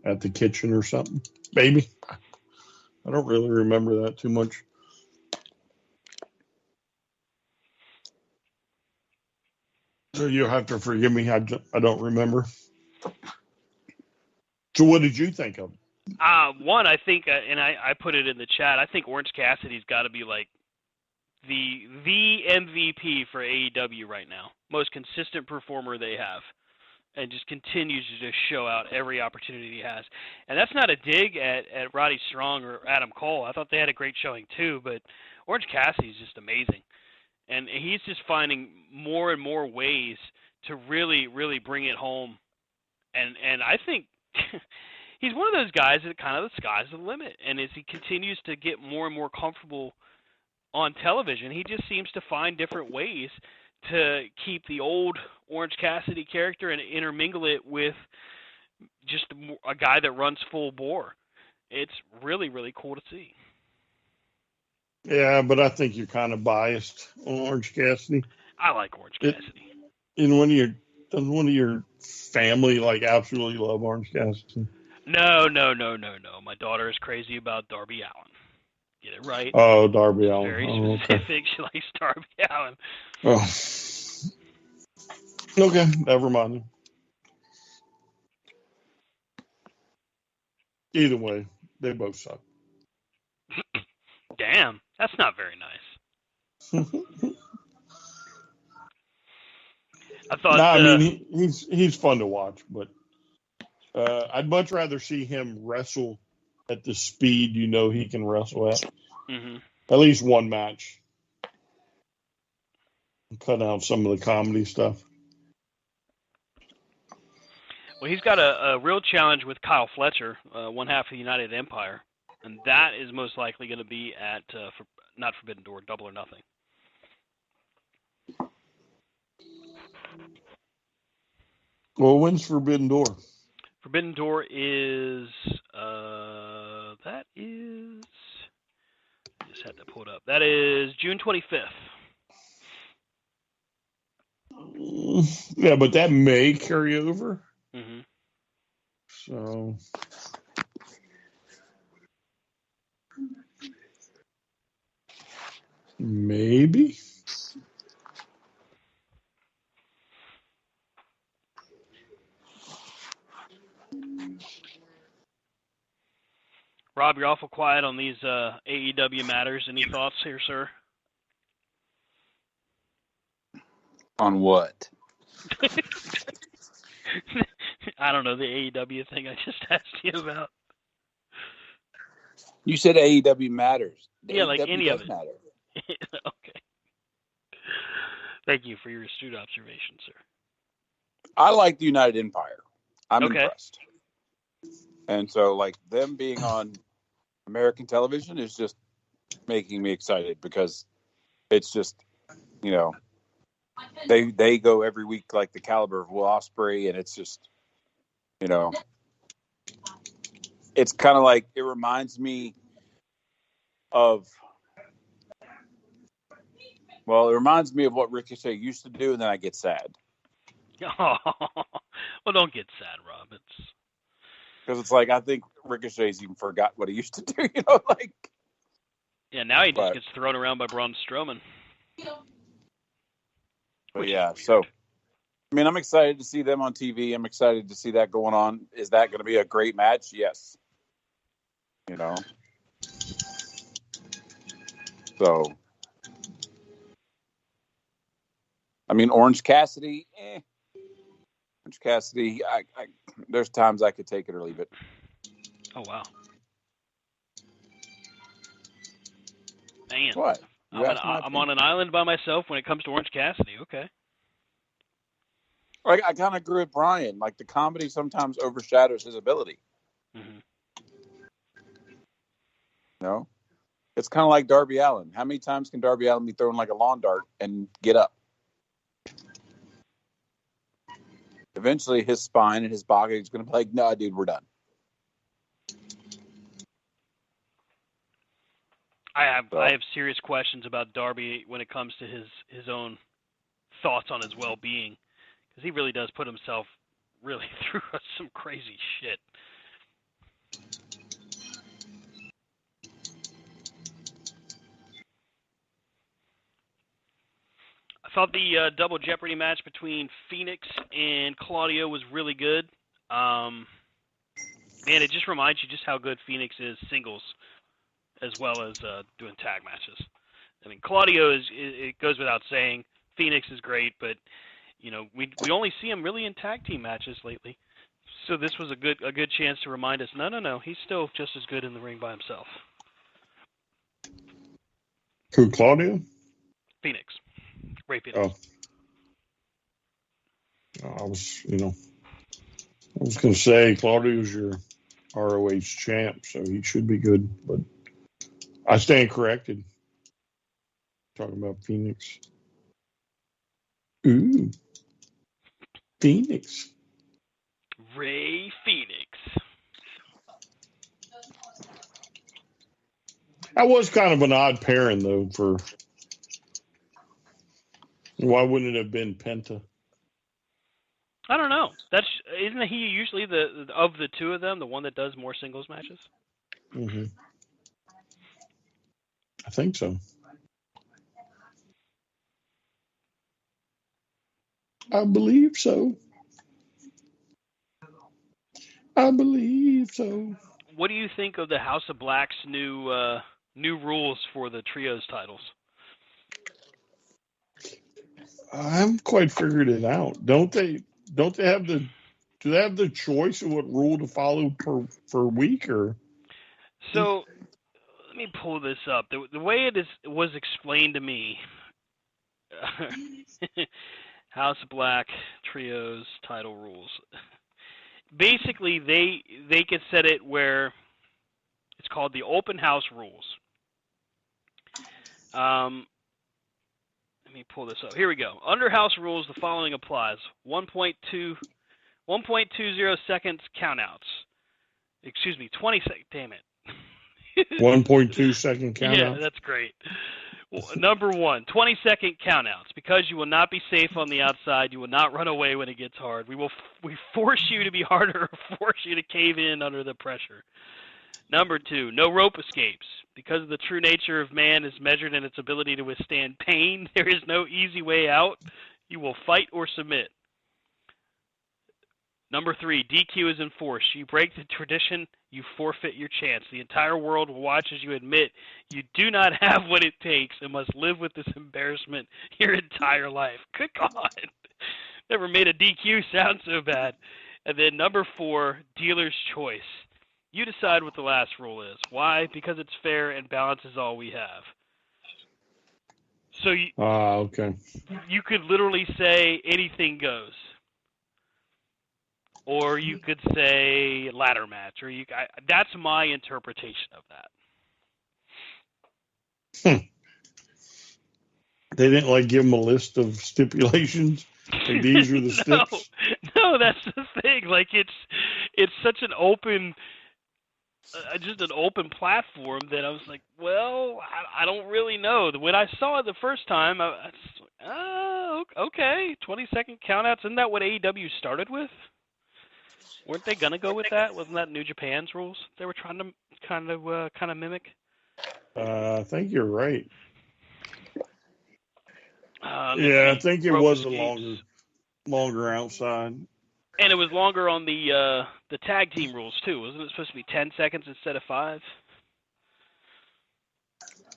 C: at the kitchen or something. Maybe. I don't really remember that too much. So you'll have to forgive me. I don't remember. So what did you think of it?
B: One, I think, and I put it in the chat, I think Orange Cassidy's got to be like the MVP for AEW right now. Most consistent performer they have. And just continues to just show out every opportunity he has. And that's not a dig at Roddy Strong or Adam Cole. I thought they had a great showing too, but Orange Cassidy's just amazing. And he's just finding more and more ways to really, really bring it home. And I think he's one of those guys that kind of the sky's the limit. And as he continues to get more and more comfortable on television, he just seems to find different ways to keep the old Orange Cassidy character and intermingle it with just a guy that runs full bore. It's really, really cool to see.
C: Yeah, but I think you're kind of biased on Orange Cassidy.
B: I like Orange Cassidy.
C: Does one of your family like absolutely love Orange Cassidy?
B: No. My daughter is crazy about Darby Allin. Get it right.
C: Oh, Darby Allin.
B: Very
C: Okay.
B: specific. She likes Darby Allin.
C: Oh. Okay, never mind. Either way, they both suck.
B: Damn, that's not very nice. I thought.
C: No, I mean he's fun to watch, but I'd much rather see him wrestle at the speed he can wrestle at.
B: Mm-hmm.
C: At least one match. Cut out some of the comedy stuff.
B: Well, he's got a real challenge with Kyle Fletcher, one half of the United Empire, and that is most likely going to be at not Forbidden Door, Double or Nothing.
C: Well, when's Forbidden Door?
B: Forbidden Door is that is. Just had to pull it up. That is June 25th.
C: Yeah, but that may carry over.
B: Mm-hmm.
C: So. Maybe.
B: Rob, you're awful quiet on these AEW matters. Any thoughts here, sir?
D: On what?
B: I don't know, the AEW thing I just asked you about.
D: You said AEW matters.
B: Yeah, like
D: AEW
B: any
D: does
B: of it.
D: matter.
B: Okay. Thank you for your astute observation, sir.
D: I like the United Empire. I'm
B: Okay.
D: impressed. And so, like, them being on American television is just making me excited because it's just, they go every week like the caliber of Will Ospreay, and it's just, it's kind of like, it reminds me of what Ricochet used to do, and then I get sad.
B: Oh, well, don't get sad, Rob. It's
D: because it's like I think Ricochet's even forgot what he used to do.
B: Yeah, now he just gets thrown around by Braun Strowman.
D: But yeah, so I mean, I'm excited to see them on TV. I'm excited to see that going on. Is that going to be a great match? Yes. So, I mean, Orange Cassidy. Orange Cassidy. I there's times I could take it or leave it.
B: Oh wow. Man.
D: What?
B: I'm on an island by myself when it comes to Orange Cassidy. Okay.
D: I kind of agree with Brian. Like, the comedy sometimes overshadows his ability.
B: Mm-hmm.
D: It's kind of like Darby Allin. How many times can Darby Allin be thrown like a lawn dart and get up? Eventually, his spine and his body is going to be like, "No, dude, we're done."
B: I have serious questions about Darby when it comes to his own thoughts on his well-being, because he really does put himself really through some crazy shit. I thought the Double Jeopardy match between Phoenix and Claudio was really good. Man, it just reminds you just how good Phoenix is singles, as well as doing tag matches. I mean, Claudio it goes without saying. Phoenix is great, but we only see him really in tag team matches lately. So this was a good chance to remind us. No, he's still just as good in the ring by himself.
C: Who, Claudio?
B: Phoenix. Ray Phoenix.
C: Oh. I was going to say Claudio's your ROH champ, so he should be good, but I stand corrected. Talking about Phoenix. Ooh. Phoenix.
B: Ray Phoenix.
C: That was kind of an odd pairing, though, why wouldn't it have been Penta?
B: I don't know. isn't he usually of the two of them, the one that does more singles matches?
C: Mm-hmm. I think so. I believe so. I believe so.
B: What do you think of the House of Black's new rules for the trios titles?
C: I haven't quite figured it out. Don't they have the do they have the choice of what rule to follow per week or?
B: So let me pull this up. The way it was explained to me, House of Black trios title rules. Basically, they can set it where it's called the open house rules. Let me pull this up. Here we go. Under house rules, the following applies: 1.20 seconds countouts. Excuse me, 20 seconds. Damn it.
C: 1.2 second count
B: Yeah,
C: out.
B: that's great. Number 1, 20-second countouts. Because you will not be safe on the outside, you will not run away when it gets hard. We force you to be harder or force you to cave in under the pressure. Number 2, no rope escapes. Because the true nature of man is measured in its ability to withstand pain, there is no easy way out. You will fight or submit. Number 3, DQ is enforced. You break the tradition, you forfeit your chance. The entire world will watch as you admit you do not have what it takes and must live with this embarrassment your entire life. Good God. Never made a DQ sound so bad. And then number 4, dealer's choice. You decide what the last rule is. Why? Because it's fair and balance is all we have. So
C: Okay.
B: you could literally say anything goes. Or you could say ladder match, or that's my interpretation of that.
C: They didn't give them a list of stipulations. Like these are the steps.
B: No, that's the thing. It's such an open, just an open platform that I was like, well, I don't really know. When I saw it the first time, I was like, oh, okay, 20-second countouts. Isn't that what AEW started with? Weren't they gonna go with that? Wasn't that New Japan's rules they were trying to kind of mimic?
C: I think you're right.
B: I
C: think it was a longer outside.
B: And it was longer on the tag team rules too. Wasn't it supposed to be 10 seconds instead of 5?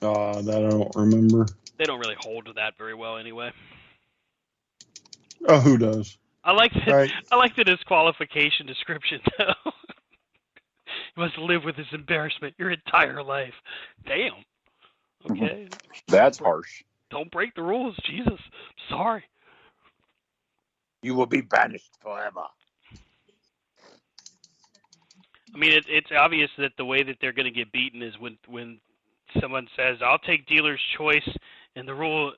C: That I don't remember.
B: They don't really hold to that very well anyway.
C: Oh, who does?
B: I like the disqualification description though. You must live with this embarrassment your entire life. Damn. Okay.
D: That's harsh.
B: Don't break the rules, Jesus. Sorry.
D: You will be banished forever.
B: I mean, it's obvious that the way that they're going to get beaten is when someone says, "I'll take dealer's choice," and the rule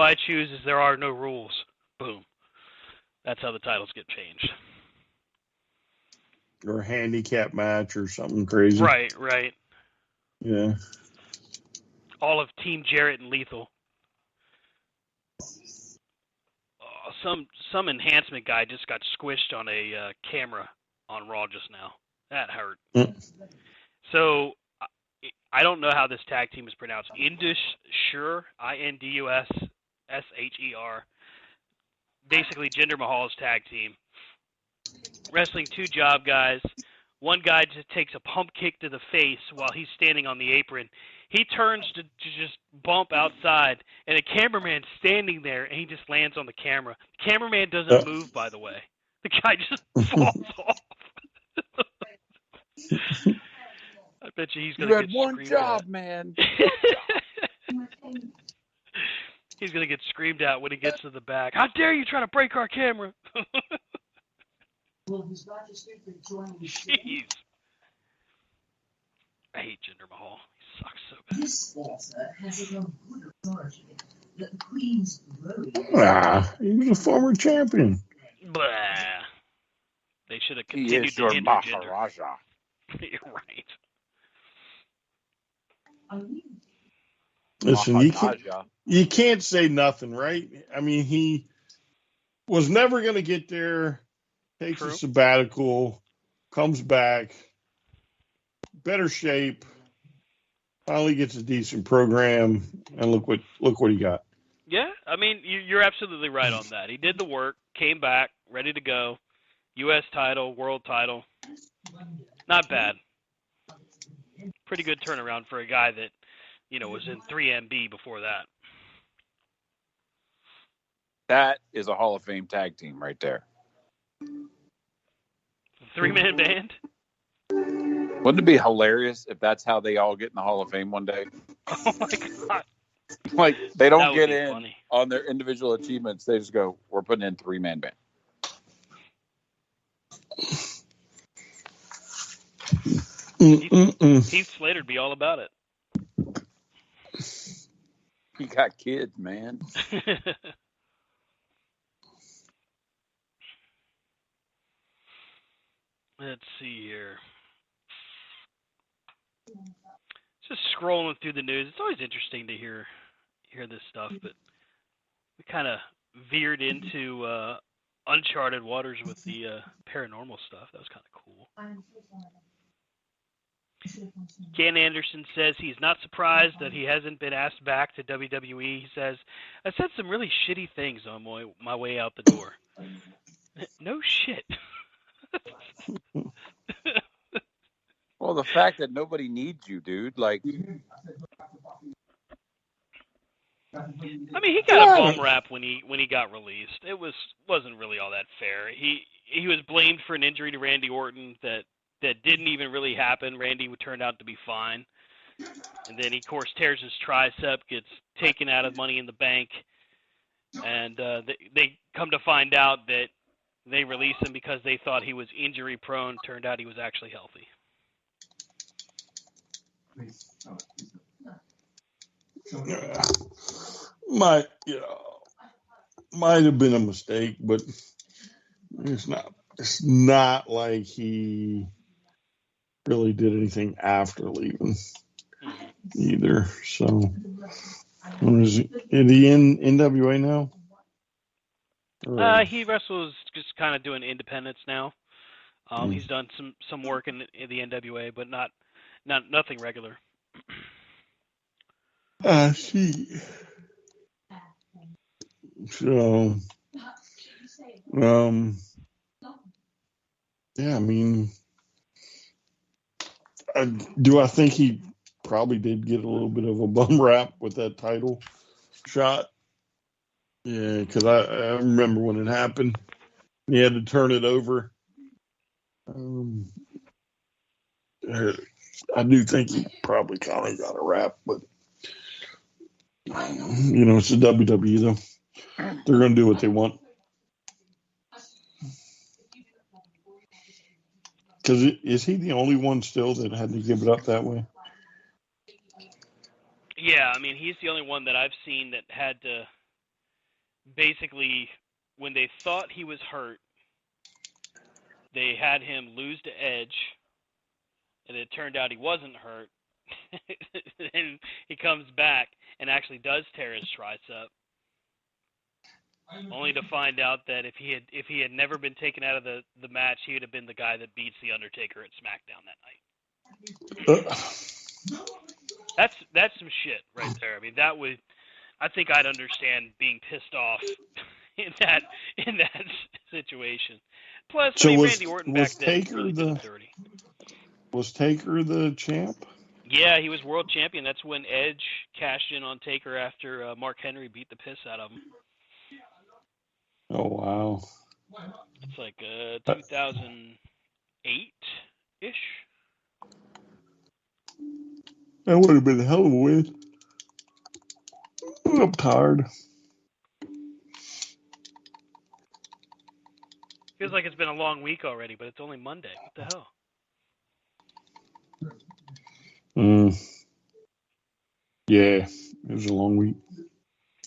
B: I choose is there are no rules. Boom. That's how the titles get changed.
C: Or a handicap match or something crazy.
B: Right.
C: Yeah.
B: All of Team Jarrett and Lethal. Some enhancement guy just got squished on a camera on Raw just now. That hurt. So I don't know how this tag team is pronounced. Indus-Sher, INDUSSHER. Basically, Jinder Mahal's tag team. Wrestling 2 job guys. One guy just takes a pump kick to the face while he's standing on the apron. He turns to just bump outside, and a cameraman's standing there, and he just lands on the camera. The cameraman doesn't move, by the way. The guy just falls off. I bet you he's going to get
D: one
B: screamed
D: job,
B: at.
D: man.
B: He's going to get screamed at when he gets to the back. How dare you try to break our camera? Jeez. I hate Jinder Mahal. He sucks so bad.
A: This author has it on good authority that the Queen's growing.
C: He was a former champion.
B: Blah. They should have
D: He
B: continued
D: is
B: to
D: your
B: hinder Jinder.
D: Maharaja.
B: You're right.
C: Listen, you can't say nothing, right? I mean, he was never going to get there takes
B: True.
C: a sabbatical, comes back, better shape, finally gets a decent program, and look what he got.
B: Yeah, I mean, you're absolutely right on that. He did the work, came back, ready to go. U.S. title, world title. Not bad. Pretty good turnaround for a guy that, was in 3MB before that.
D: That is a Hall of Fame tag team right there.
B: 3-man band?
D: Wouldn't it be hilarious if that's how they all get in the Hall of Fame one day?
B: Oh, my God.
D: Like, they don't
B: That would
D: get
B: be
D: in
B: funny.
D: on their individual achievements. They just go, we're putting in 3-man band.
B: Heath Slater'd be all about it.
D: He got kids, man.
B: Let's see here. Just scrolling through the news. It's always interesting to hear this stuff, but we kind of veered into uncharted waters with the paranormal stuff. That was kind of cool. Ken Anderson says he's not surprised that he hasn't been asked back to WWE. He says, I said some really shitty things on my way out the door. No shit.
D: Well, the fact that nobody needs you, dude. Like,
B: I mean, he got a bum rap when he got released. It wasn't really all that fair. He was blamed for an injury to Randy Orton that didn't even really happen. Randy turned out to be fine, and then he, of course, tears his tricep, gets taken out of Money in the Bank, and they come to find out that they released him because they thought he was injury prone. Turned out he was actually healthy.
C: Might have been a mistake, but it's not like he really did anything after leaving either. So, what is he in NWA now?
B: He wrestles just kind of doing independence now. He's done some work in the NWA, but nothing regular.
C: I see. So, yeah, I mean, do I think he probably did get a little bit of a bum rap with that title shot? Yeah, because I remember when it happened, he had to turn it over. I do think he probably kind of got a rap, but it's the WWE though. They're going to do what they want. Because is he the only one still that had to give it up that way?
B: Yeah, I mean, he's the only one that I've seen that had to basically, when they thought he was hurt, they had him lose to Edge, and it turned out he wasn't hurt. And he comes back and actually does tear his tricep, only to find out that if he had never been taken out of the match, he would have been the guy that beats The Undertaker at SmackDown that night. That's some shit right there. I mean, I think I'd understand being pissed off in that situation. Plus,
C: so
B: Randy Orton back then really did him dirty.
C: Was Taker the champ?
B: Yeah, he was world champion. That's when Edge cashed in on Taker after Mark Henry beat the piss out of him.
C: Oh, wow.
B: It's like 2008-ish.
C: That would have been a hell of a win. I'm tired.
B: Feels like it's been a long week already, but it's only Monday. What the hell?
C: Yeah, it was a long week.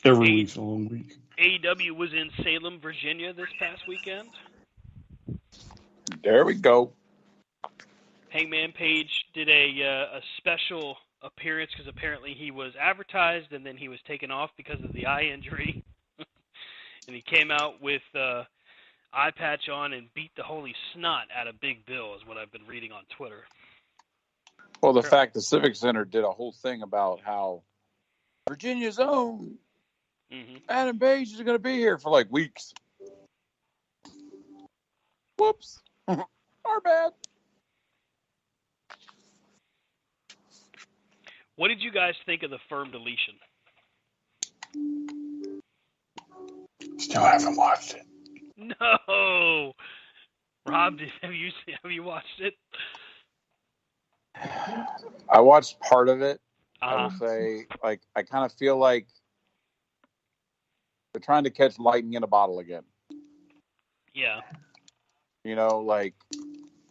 C: Every week's a long week.
B: AEW was in Salem, Virginia this past weekend.
D: There we go.
B: Hangman Page did a special appearance because apparently he was advertised and then he was taken off because of the eye injury. And he came out with eye patch on and beat the holy snot out of Big Bill is what I've been reading on Twitter.
D: Well, the fact the Civic Center did a whole thing about how Virginia's own Adam Page is going to be here for like weeks. Whoops. Our bad.
B: What did you guys think of the firm deletion?
C: Still haven't watched it.
B: No. Rob, have you watched it?
D: I watched part of it. I will say, like, I kind of feel like they're trying to catch lightning in a bottle again.
B: Yeah.
D: You know, like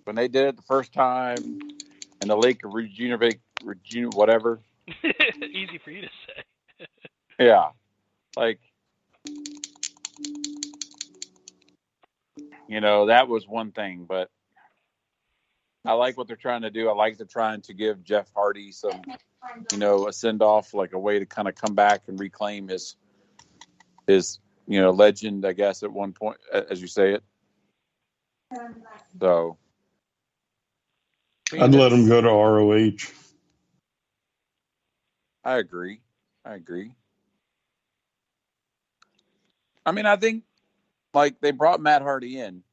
D: when they did it the first time in the Lake of Regina, whatever.
B: Easy for you to say.
D: Yeah. Like, you know, that was one thing, but I like what they're trying to do. I like they're trying to give Jeff Hardy some, you know, a send off, like a way to kind of come back and reclaim his, you know, legend, I guess, at one point, as you say it. So
C: I'd let him go to ROH.
D: I agree. I mean, I think like they brought Matt Hardy in,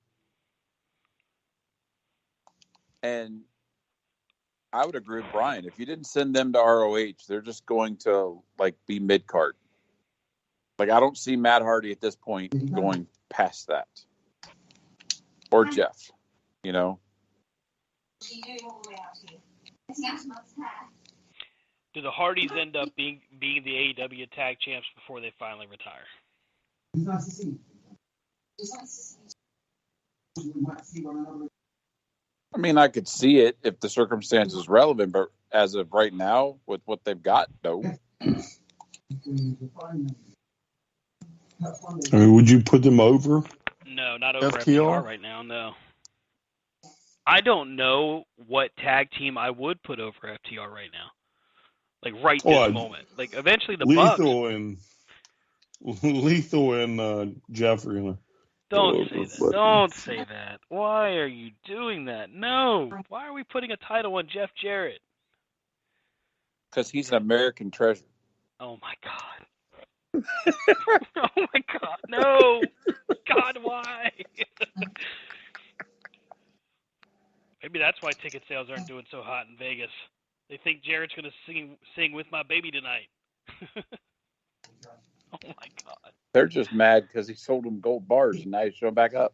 D: and I would agree with Brian. If you didn't send them to ROH, they're just going to like be mid card. Like I don't see Matt Hardy at this point going past that, or Jeff. You know.
B: Do the Hardys end up being the AEW tag champs before they finally retire?
D: I mean, I could see it if the circumstance is relevant, but as of right now, with what they've got, no.
C: I mean, would you put them over?
B: No, not over FTR right now, no. I don't know what tag team I would put over FTR right now. Like right this moment. Like eventually the Bucks.
C: Lethal and Jeff are gonna.
B: Don't say that. Don't say that. Why are you doing that? No. Why are we putting a title on Jeff Jarrett?
D: Because he's an American treasure.
B: Oh my God. Oh my God. No. God, why? Maybe that's why ticket sales aren't doing so hot in Vegas. They think Jarrett's going to sing with my baby tonight. Oh my God.
D: They're just mad because he sold them gold bars and now he's showing back up.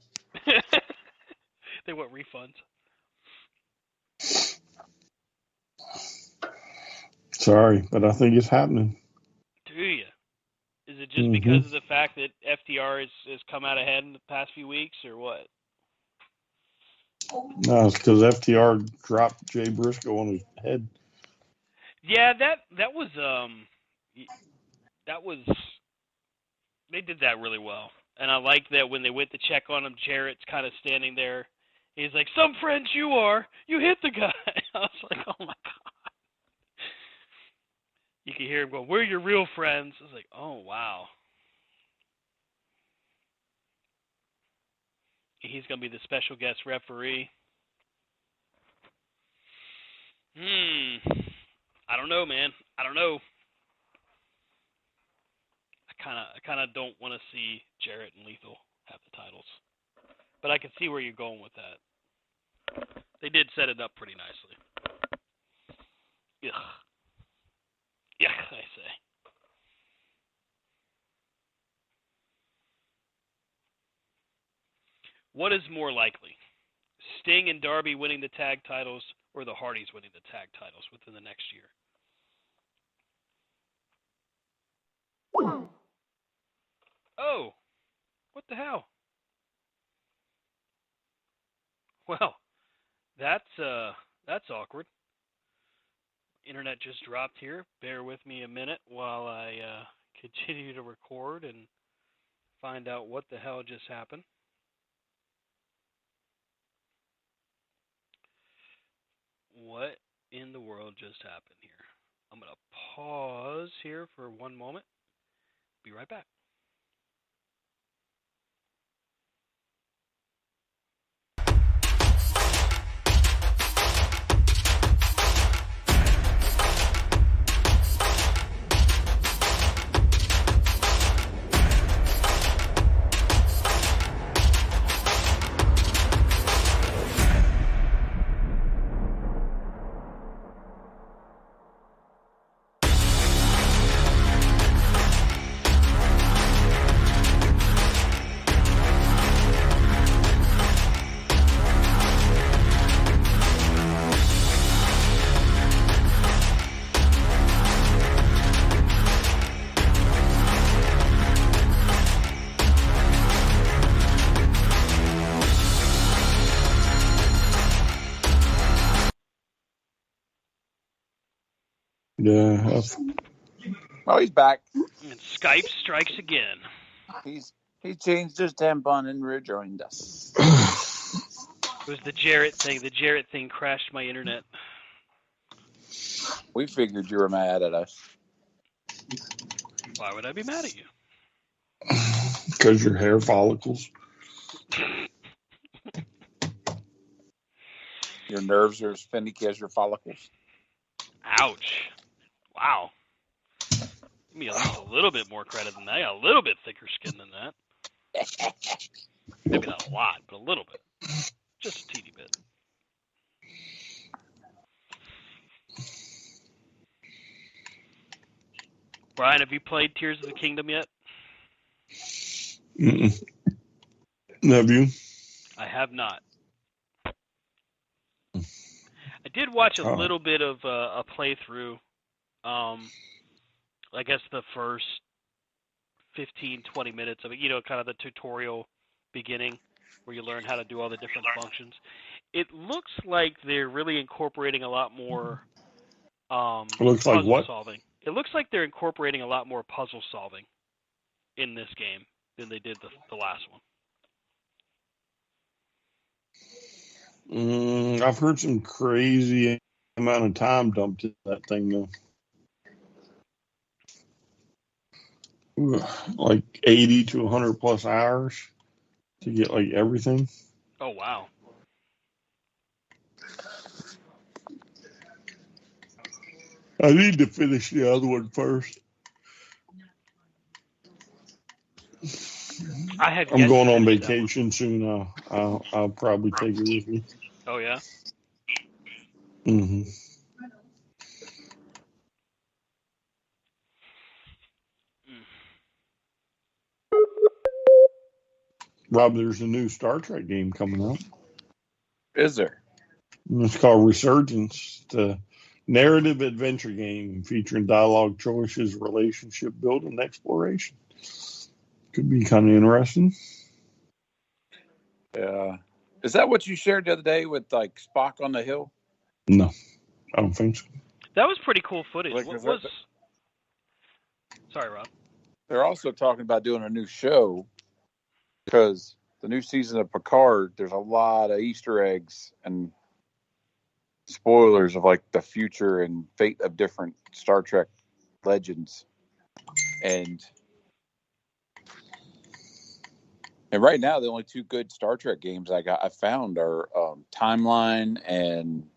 B: They want refunds.
C: Sorry, but I think it's happening.
B: Do you? Is it just because of the fact that FTR has come out ahead in the past few weeks, or what?
C: No, it's because FTR dropped Jay Briscoe on his head.
B: Yeah, that was they did that really well, and I liked that when they went to check on him, Jarrett's kind of standing there. He's like, "Some friends you are. You hit the guy." I was like, "Oh my God." You can hear him go, "We're your real friends." I was like, "Oh wow." He's gonna be the special guest referee. I don't know, man. I don't know. I kind of don't want to see Jarrett and Lethal have the titles, but I can see where you're going with that. They did set it up pretty nicely. Ugh. Yeah, I say. What is more likely? Sting and Darby winning the tag titles, or the Hardys winning the tag titles within the next year? Oh, what the hell? Well, that's awkward. Internet just dropped here. Bear with me a minute while I continue to record and find out what the hell just happened. What in the world just happened here? I'm going to pause here for one moment. Be right back.
C: Yeah.
D: Oh, he's back.
B: And Skype strikes again.
D: He changed his tampon and rejoined us.
B: It was the Jarrett thing. The Jarrett thing crashed my internet.
D: We figured you were mad at us.
B: Why would I be mad at you?
C: Because your hair follicles.
D: Your nerves are as finicky as your follicles.
B: Ouch. Wow. Give me at least a little bit more credit than that. I got a little bit thicker skin than that. Maybe not a lot, but a little bit. Just a teeny bit. Brian, have you played Tears of the Kingdom yet?
C: Mm-mm. Have you?
B: I have not. I did watch a little bit of a playthrough. I guess the first 15, 20 minutes of it, kind of the tutorial beginning where you learn how to do all the different functions. It looks like they're really incorporating a lot more
C: It looks like
B: puzzle
C: what?
B: solving. It looks like they're incorporating a lot more puzzle solving in this game than they did the last one.
C: I've heard some crazy amount of time dumped in that thing, though. Like 80 to 100 plus hours to get like everything.
B: Oh, wow.
C: I need to finish the other one first. I'm going on vacation soon. I'll probably take it with me.
B: Oh, yeah?
C: Mm-hmm. Rob, there's a new Star Trek game coming out.
D: Is there?
C: It's called Resurgence. The narrative adventure game featuring dialogue choices, relationship building, and exploration. Could be kind of interesting.
D: Yeah. Is that what you shared the other day with like Spock on the hill?
C: No, I don't think so.
B: That was pretty cool footage.
D: Like,
B: What was? Sorry, Rob.
D: They're also talking about doing a new show because the new season of Picard, there's a lot of Easter eggs and spoilers of like the future and fate of different Star Trek legends. And right now, the only two good Star Trek games I found are Timeline and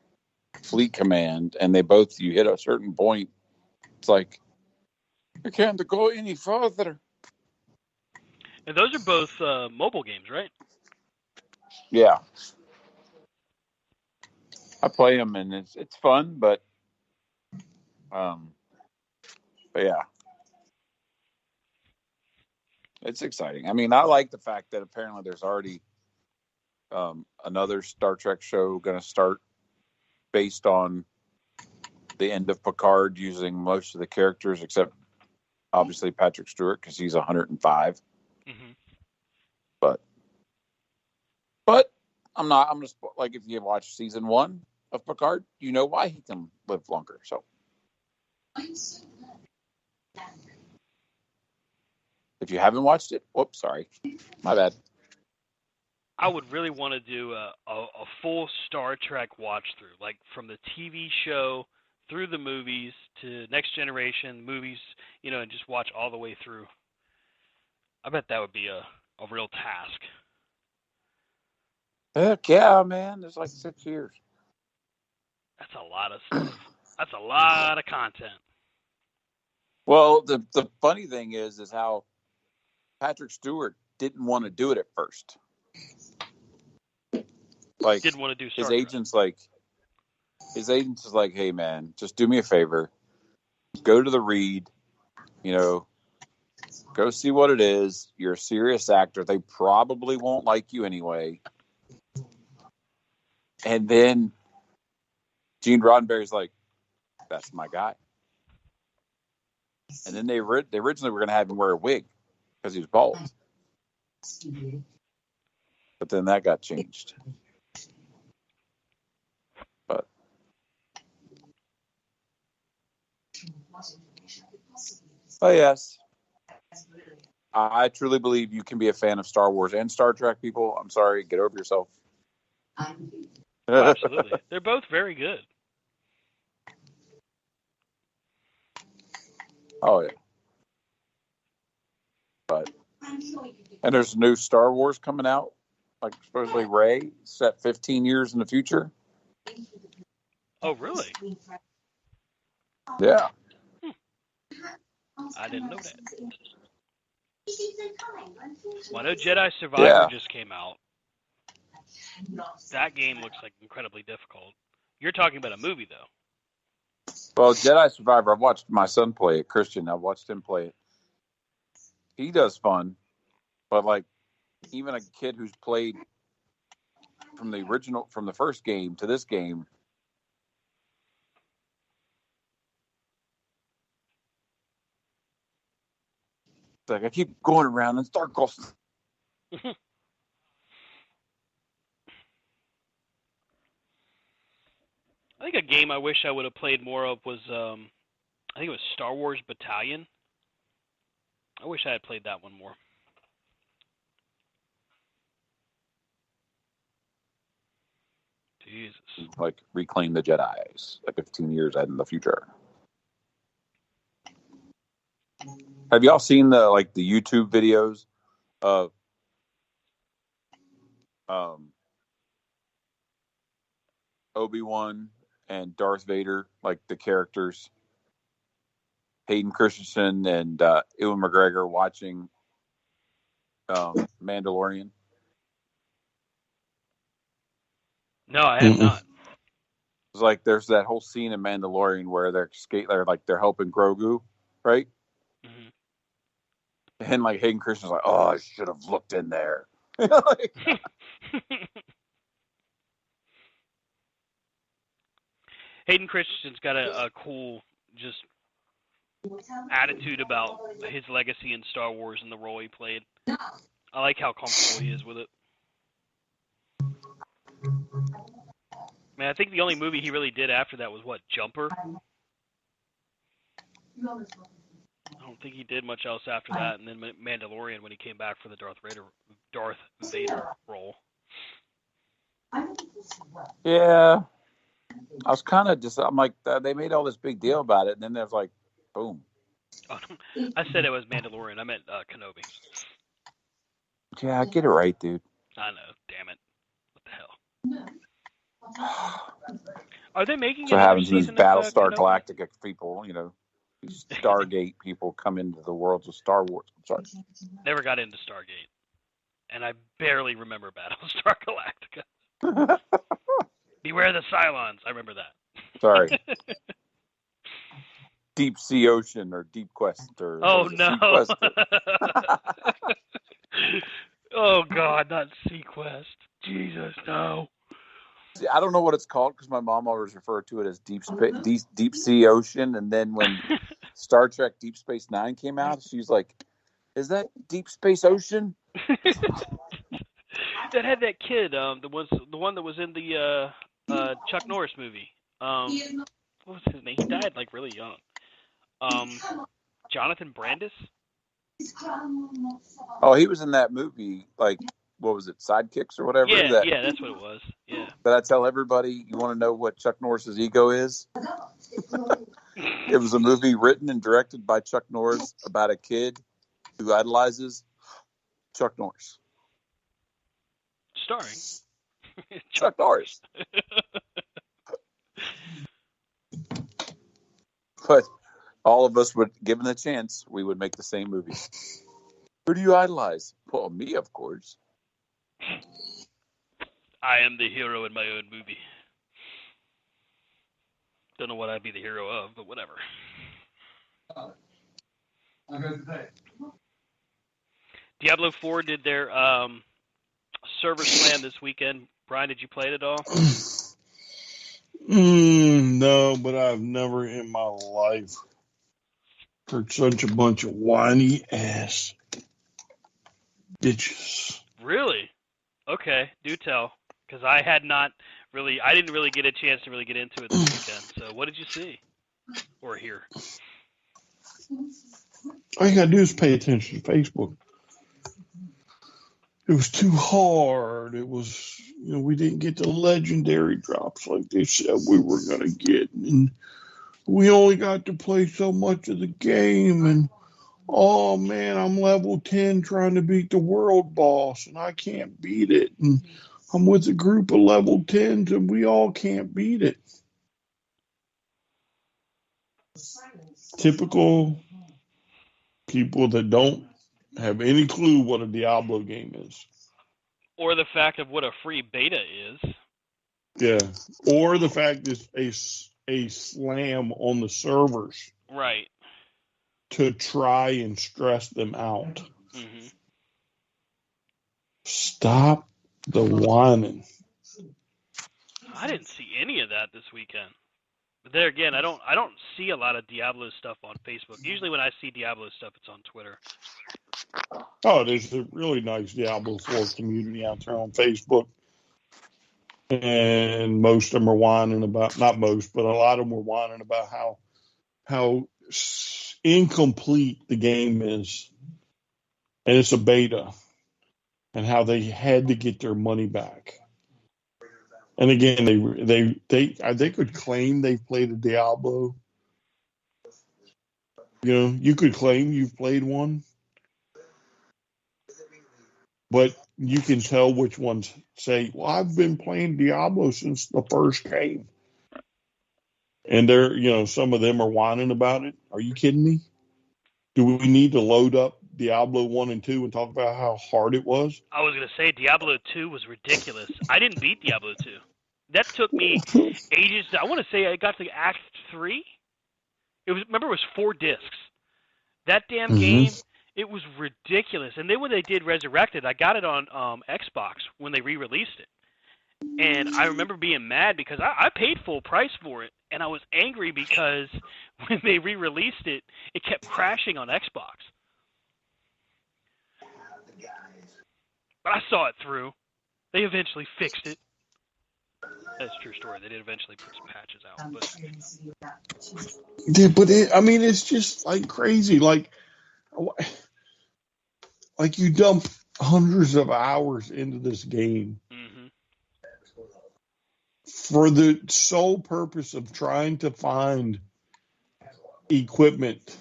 D: Fleet Command, and they both, you hit a certain point, it's like, I can't go any further.
B: And those are both mobile games, right?
D: Yeah. I play them, and it's fun, but yeah. It's exciting. I mean, I like the fact that apparently there's already another Star Trek show going to start based on the end of Picard, using most of the characters except obviously Patrick Stewart because he's 105.
B: Mm-hmm.
D: But I'm going to, like, if you watch season 1 of Picard, you know why he can live longer. So if you haven't watched it, whoops, sorry, my bad.
B: I would really want to do a full Star Trek watch through, like from the TV show through the movies to Next Generation movies, and just watch all the way through. I bet that would be a real task.
D: Heck yeah, man. There's like 6 years.
B: That's a lot of stuff. That's a lot of content.
D: Well, the funny thing is how Patrick Stewart didn't want to do it at first. Like,
B: didn't want to do Star
D: Trek. His agents is like, hey man, just do me a favor. Go to the read, go see what it is. You're a serious actor. They probably won't like you anyway. And then Gene Roddenberry's like, that's my guy. And then they originally were going to have him wear a wig because he was bald. But then that got changed. Oh, yes. I truly believe you can be a fan of Star Wars and Star Trek, people. I'm sorry. Get over yourself.
B: Oh, absolutely. They're both very good.
D: Oh, yeah. But, and there's a new Star Wars coming out, like supposedly Rey, set 15 years in the future.
B: Oh, really?
D: Yeah.
B: I didn't know that. Well, I know Jedi Survivor just came out. That game looks like incredibly difficult. You're talking about a movie, though.
D: Well, Jedi Survivor, I've watched my son play it. Christian, I've watched him play it. He does fun, but like even a kid who's played from the first game to this game. It's like I keep going around and start going.
B: I think a game I wish I would have played more of was, I think it was Star Wars Battalion. I wish I had played that one more. Jesus.
D: Like reclaim the Jedi's, like 15 years out in the future. Have y'all seen the YouTube videos of Obi-Wan and Darth Vader, like the characters, Hayden Christensen and Ewan McGregor watching Mandalorian?
B: No, I have not.
D: It's like there's that whole scene in Mandalorian where they're helping Grogu, right? Mm-hmm. And like Hayden Christensen's like, "Oh, I should have looked in there."
B: Hayden Christensen's got a cool just attitude about his legacy in Star Wars and the role he played. I like how comfortable he is with it. Man, I think the only movie he really did after that was what, Jumper? I don't think he did much else after that, and then Mandalorian when he came back for the Darth Vader role.
D: Yeah, I was kind of just. I'm like, they made all this big deal about it, and then there's like, boom.
B: Oh, I said it was Mandalorian. I meant Kenobi.
D: Yeah, get it right, dude.
B: I know. Damn it. What the hell? Are they making
D: so
B: another
D: happens
B: season
D: these Battlestar
B: Kenobi?
D: Galactica people, these Stargate people come into the worlds of Star Wars. I'm sorry.
B: Never got into Stargate. And I barely remember Battlestar Galactica. Beware the Cylons. I remember that.
D: Sorry. Deep Sea Ocean or Deep Quest or
B: oh no. Oh God, not Sequest. Jesus, no.
D: See, I don't know what it's called because my mom always referred to it as Deep Sea Ocean, and then when Star Trek Deep Space Nine came out, she's like, "Is that Deep Space Ocean?"
B: That had that kid, the one that was in the Chuck Norris movie. What was his name? He died like really young. Jonathan Brandis.
D: Oh, he was in that movie. Like, what was it, Sidekicks or whatever?
B: Yeah, that's what it was. Yeah.
D: Did I tell everybody you want to know what Chuck Norris's ego is? It was a movie written and directed by Chuck Norris about a kid who idolizes Chuck Norris.
B: Starring
D: Chuck Norris. But all of us would, given the chance, we would make the same movie. Who do you idolize? Well, me, of course.
B: I am the hero in my own movie. Don't know what I'd be the hero of, but whatever. Diablo 4 did their server slam this weekend. Brian, did you play it at all?
C: No, but I've never in my life heard such a bunch of whiny ass bitches.
B: Really? Okay, do tell. Because I didn't really get a chance to really get into it this weekend. So what did you see or hear?
C: All you gotta do is pay attention to Facebook. It was too hard. It was, we didn't get the legendary drops like they said we were gonna get, and we only got to play so much of the game, and oh man, I'm level 10 trying to beat the world boss, and I can't beat it, and I'm with a group of level 10s, and we all can't beat it. Typical people that don't have any clue what a Diablo game is.
B: Or the fact of what a free beta is.
C: Yeah. Or the fact is a slam on the servers.
B: Right.
C: To try and stress them out.
B: Mm-hmm.
C: Stop the whining.
B: I didn't see any of that this weekend. But there again, I don't see a lot of Diablo stuff on Facebook. Usually when I see Diablo stuff, it's on Twitter.
C: Oh, there's a really nice Diablo 4 community out there on Facebook. And most of them are whining about, not most, but a lot of them were whining about how incomplete the game is. And it's a beta. And how they had to get their money back. And again, they could claim they've played a Diablo. You could claim you've played one, but you can tell which ones say, "Well, I've been playing Diablo since the first game," and some of them are whining about it. Are you kidding me? Do we need to load up Diablo 1 and 2 and talk about how hard it was?
B: I was going to say Diablo 2 was ridiculous. I didn't beat Diablo 2. That took me ages. I want to say I got to Act 3. Remember, it was 4 discs. That damn game, it was ridiculous. And then when they did Resurrected, I got it on Xbox when they re-released it. And I remember being mad because I paid full price for it. And I was angry because when they re-released it, it kept crashing on Xbox. But I saw it through. They eventually fixed it. That's a true story. They did eventually put some patches out.
C: Yeah, but it's just like crazy. Like you dump hundreds of hours into this game for the sole purpose of trying to find equipment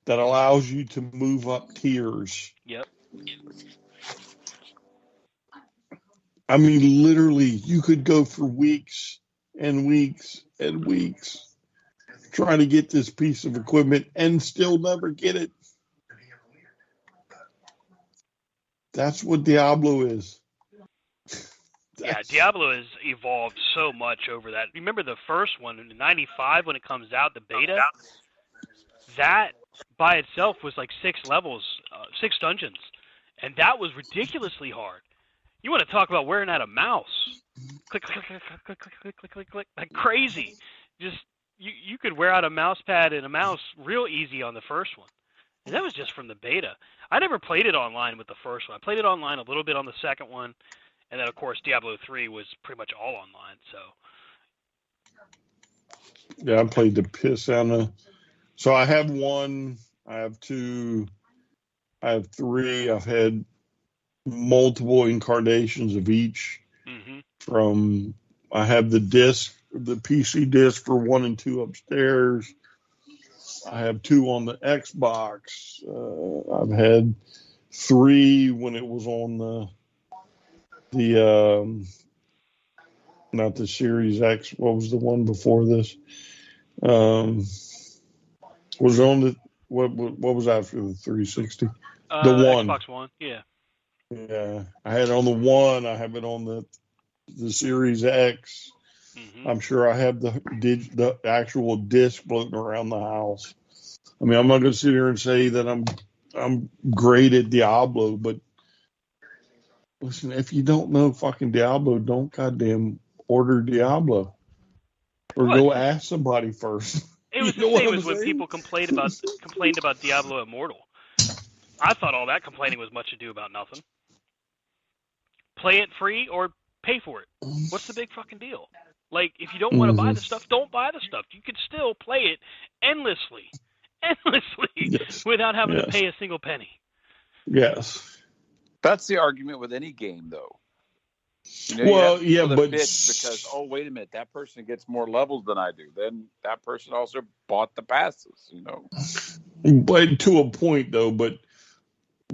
C: that allows you to move up tiers.
B: Yep.
C: I mean, literally, you could go for weeks and weeks and weeks trying to get this piece of equipment and still never get it. That's what Diablo is.
B: Yeah, Diablo has evolved so much over that. Remember the first one in '95 when it comes out, the beta? That by itself was like 6 levels, 6 dungeons. And that was ridiculously hard. You want to talk about wearing out a mouse. Click, click, click, click, click, click, click, click, click, like crazy. Just, you could wear out a mouse pad and a mouse real easy on the first one. And that was just from the beta. I never played it online with the first one. I played it online a little bit on the second one. And then, of course, Diablo 3 was pretty much all online, so.
C: Yeah, I played the piss out of. So I have 1, I have 2, I have 3. I've had multiple incarnations of each. I have the disc, the PC disc for 1 and 2 upstairs. I have 2 on the Xbox. I've had 3 when it was on the not the Series X. What was the one before this? Was on the what was after the 360? The one.
B: Xbox One, yeah.
C: Yeah, I had it on the 1. I have it on the Series X. I'm sure I have the actual disc floating around the house. I mean, I'm not going to sit here and say that I'm great at Diablo, but listen, if you don't know fucking Diablo, don't goddamn order Diablo. Or go ask somebody first.
B: It was the same as when people complained about Diablo Immortal. I thought all that complaining was much ado about nothing. Play it free or pay for it. What's the big fucking deal? Like, if you don't want to buy the stuff, don't buy the stuff. You can still play it endlessly. endlessly
C: Yes.
B: without having to
C: Yes.
B: pay a single penny.
C: Yes.
D: That's the argument with any game, though. You know,
C: Well,
D: you have people
C: but
D: that bitch because, oh, wait a minute, that person gets more levels than I do. Then that person also bought the passes, you know.
C: but to a point though, but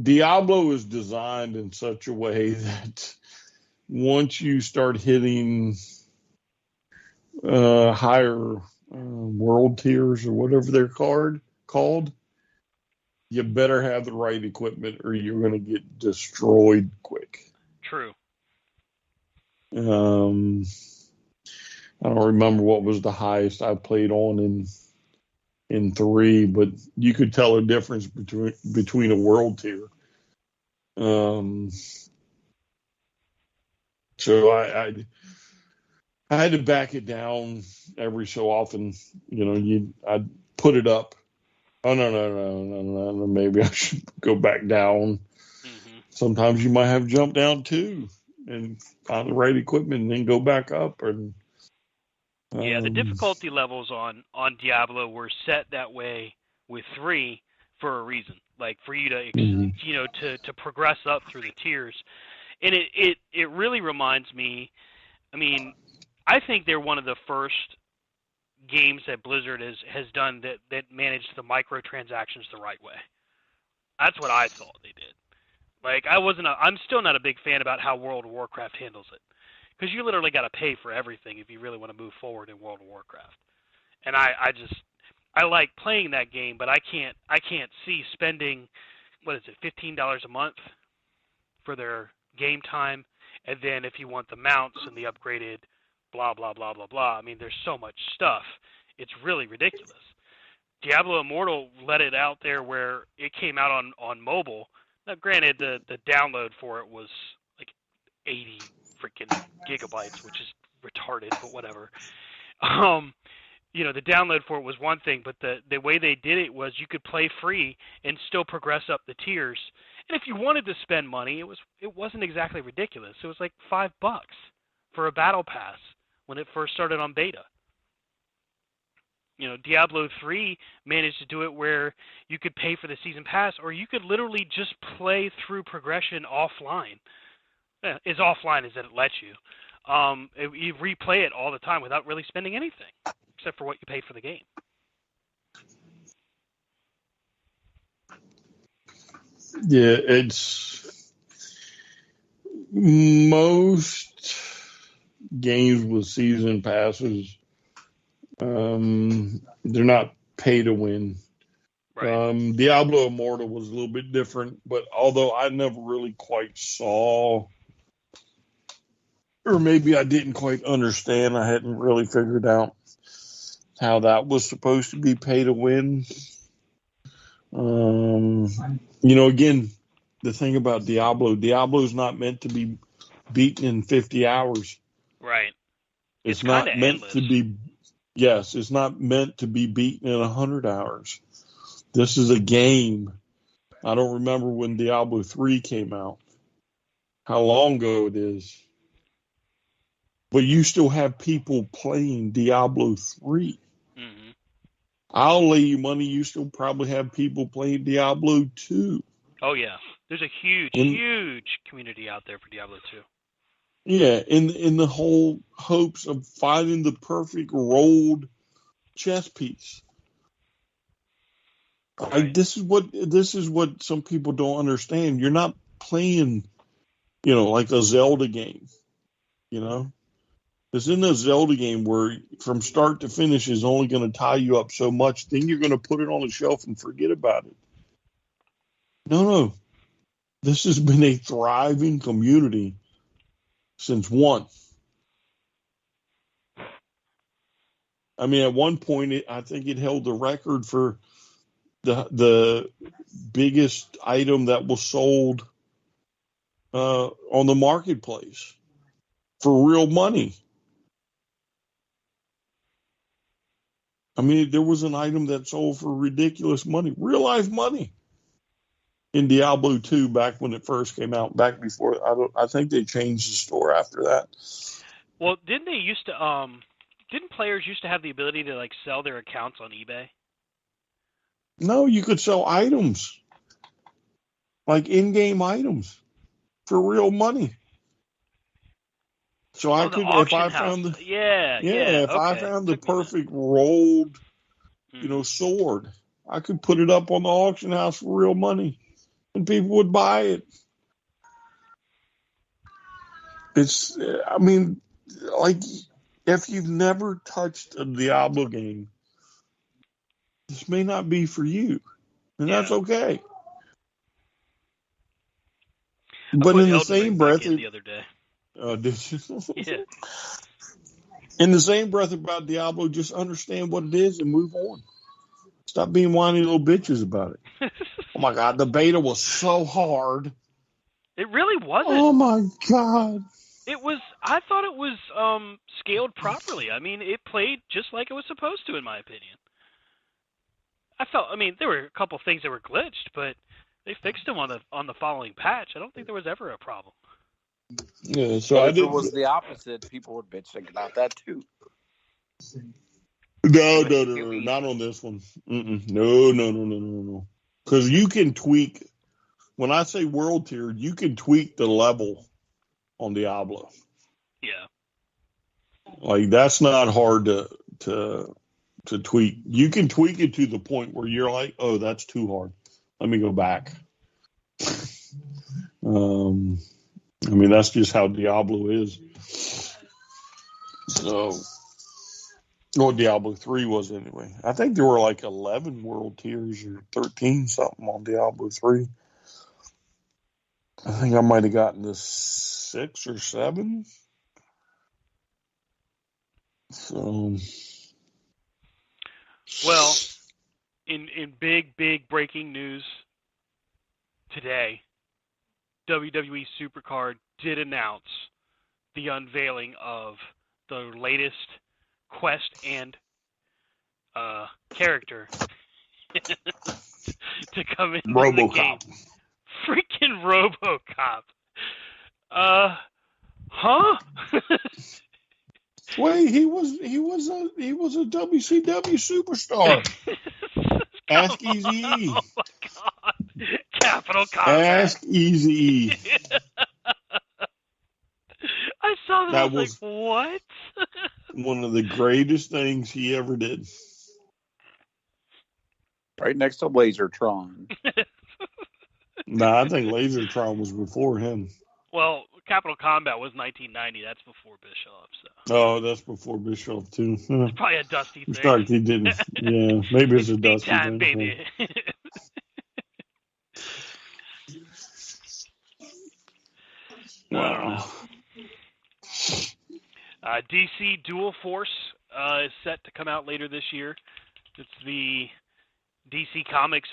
C: Diablo is designed in such a way that once you start hitting higher world tiers or whatever they're called, you better have the right equipment or you're going to get destroyed quick.
B: True.
C: I don't remember what was the highest I played on in 3, but you could tell a difference between a world tier. So I had to back it down every so often. You know, I'd put it up. Oh no! Maybe I should go back down.
B: Mm-hmm.
C: Sometimes you might have to jump down too and find the right equipment and then go back up. And
B: Yeah, the difficulty levels on Diablo were set that way with 3 for a reason, like for you to you know to progress up through the tiers, and it really reminds me. I mean, I think they're one of the first games that Blizzard has done that managed the microtransactions the right way. That's what I thought they did. Like I'm still not a big fan about how World of Warcraft handles it, because you literally got to pay for everything if you really want to move forward in World of Warcraft. And I like playing that game, but I can't see spending, what is it, $15 a month for their game time, and then if you want the mounts and the upgraded blah blah blah blah blah. I mean, there's so much stuff. It's really ridiculous. Diablo Immortal let it out there where it came out on mobile. Now, granted, the download for it was like 80 freaking gigabytes, which is retarded, but whatever. You know, the download for it was one thing, but the way they did it was you could play free and still progress up the tiers. And if you wanted to spend money, it wasn't exactly ridiculous. It was like $5 for a battle pass when it first started on beta. You know, Diablo 3 managed to do it where you could pay for the season pass, or you could literally just play through progression offline. As offline as it lets you. You replay it all the time without really spending anything, except for what you pay for the game.
C: Yeah, it's most games with season passes. They're not pay to win.
B: Right.
C: Diablo Immortal was a little bit different, but although I never really quite saw, or maybe I didn't quite understand, I hadn't really figured out how that was supposed to be pay to win. You know, again, the thing about Diablo's not meant to be beaten in 50 hours.
B: Right.
C: It's
B: kind
C: not
B: of
C: meant
B: endless.
C: to be, yes, it's not meant to be beaten in 100 hours. This is a game. I don't remember when Diablo 3 came out, how long ago it is. But you still have people playing Diablo 3.
B: Mm-hmm.
C: I'll lay you money you still probably have people playing Diablo 2.
B: Oh, yeah. There's a huge community out there for Diablo 2.
C: Yeah, in the whole hopes of finding the perfect rolled chess piece.
B: Right.
C: This is what some people don't understand. You're not playing, you know, like a Zelda game. You know, it's in a Zelda game where from start to finish is only going to tie you up so much. Then you're going to put it on the shelf and forget about it. No. This has been a thriving community since 1. I mean, at one point, I think it held the record for the biggest item that was sold on the marketplace for real money. I mean, there was an item that sold for ridiculous money, real life money, in Diablo 2 back when it first came out. Back before, I think they changed the store after that.
B: Well, didn't they used to didn't players used to have the ability to like sell their accounts on eBay?
C: No, you could sell items, like in-game items, for real money. So I
B: The
C: could, if
B: auction
C: I
B: house.
C: found
B: Yeah,
C: if I
B: okay.
C: found the
B: Took me a minute.
C: perfect rolled,
B: Mhm.
C: sword, I could put it up on the auction house for real money, and people would buy it. It's, I mean, like, if you've never touched a Diablo game, this may not be for you, and that's
B: Yeah.
C: okay.
B: I
C: But
B: put
C: in the
B: Elden
C: same
B: Ring back
C: breath,
B: in the other day.
C: did you?
B: Yeah.
C: In the same breath about Diablo, just understand what it is and move on. Stop being whiny little bitches about it. Oh my God, the beta was so hard.
B: It really wasn't.
C: Oh my God.
B: It was. I thought it was scaled properly. I mean, it played just like it was supposed to, in my opinion. I mean, there were a couple things that were glitched, but they fixed them on the following patch. I don't think there was ever a problem.
C: Yeah, so
D: But
C: I
D: if it
C: did.
D: was the opposite, people would bitch about that too.
C: No,
D: It was
C: no, no,
D: too
C: no,
D: easy.
C: not on this one. No, no, no, no, no, no. Because you can tweak. When I say world tier, you can tweak the level on Diablo.
B: Yeah.
C: Like that's not hard to tweak. You can tweak it to the point where you're like, oh, that's too hard. Let me go back. I mean, that's just how Diablo is. So, what Diablo 3 was anyway. I think there were like 11 world tiers or 13 something on Diablo 3. I think I might have gotten to 6 or 7. So,
B: Well, in big breaking news today, WWE Supercard did announce the unveiling of the latest quest and character to come into the game.
C: RoboCop.
B: Freaking RoboCop. Huh?
C: Wait, he was a WCW superstar. Ask Easy.
B: Oh my god. Capital Combat.
C: Ask Easy.
B: I saw that. I
C: That
B: was like,
C: was
B: what?
C: one of the greatest things he ever did.
D: Right next to Lasertron.
C: No, I think Lasertron was before him.
B: Well, Capital Combat was 1990. That's before Bischoff. So
C: Oh, that's before Bischoff too.
B: it's probably a Dusty
C: I'm
B: thing.
C: sorry he didn't. Yeah, maybe it's a
B: me
C: Dusty
B: time,
C: thing.
B: baby.
C: Wow.
B: DC Dual Force is set to come out later this year. It's the DC Comics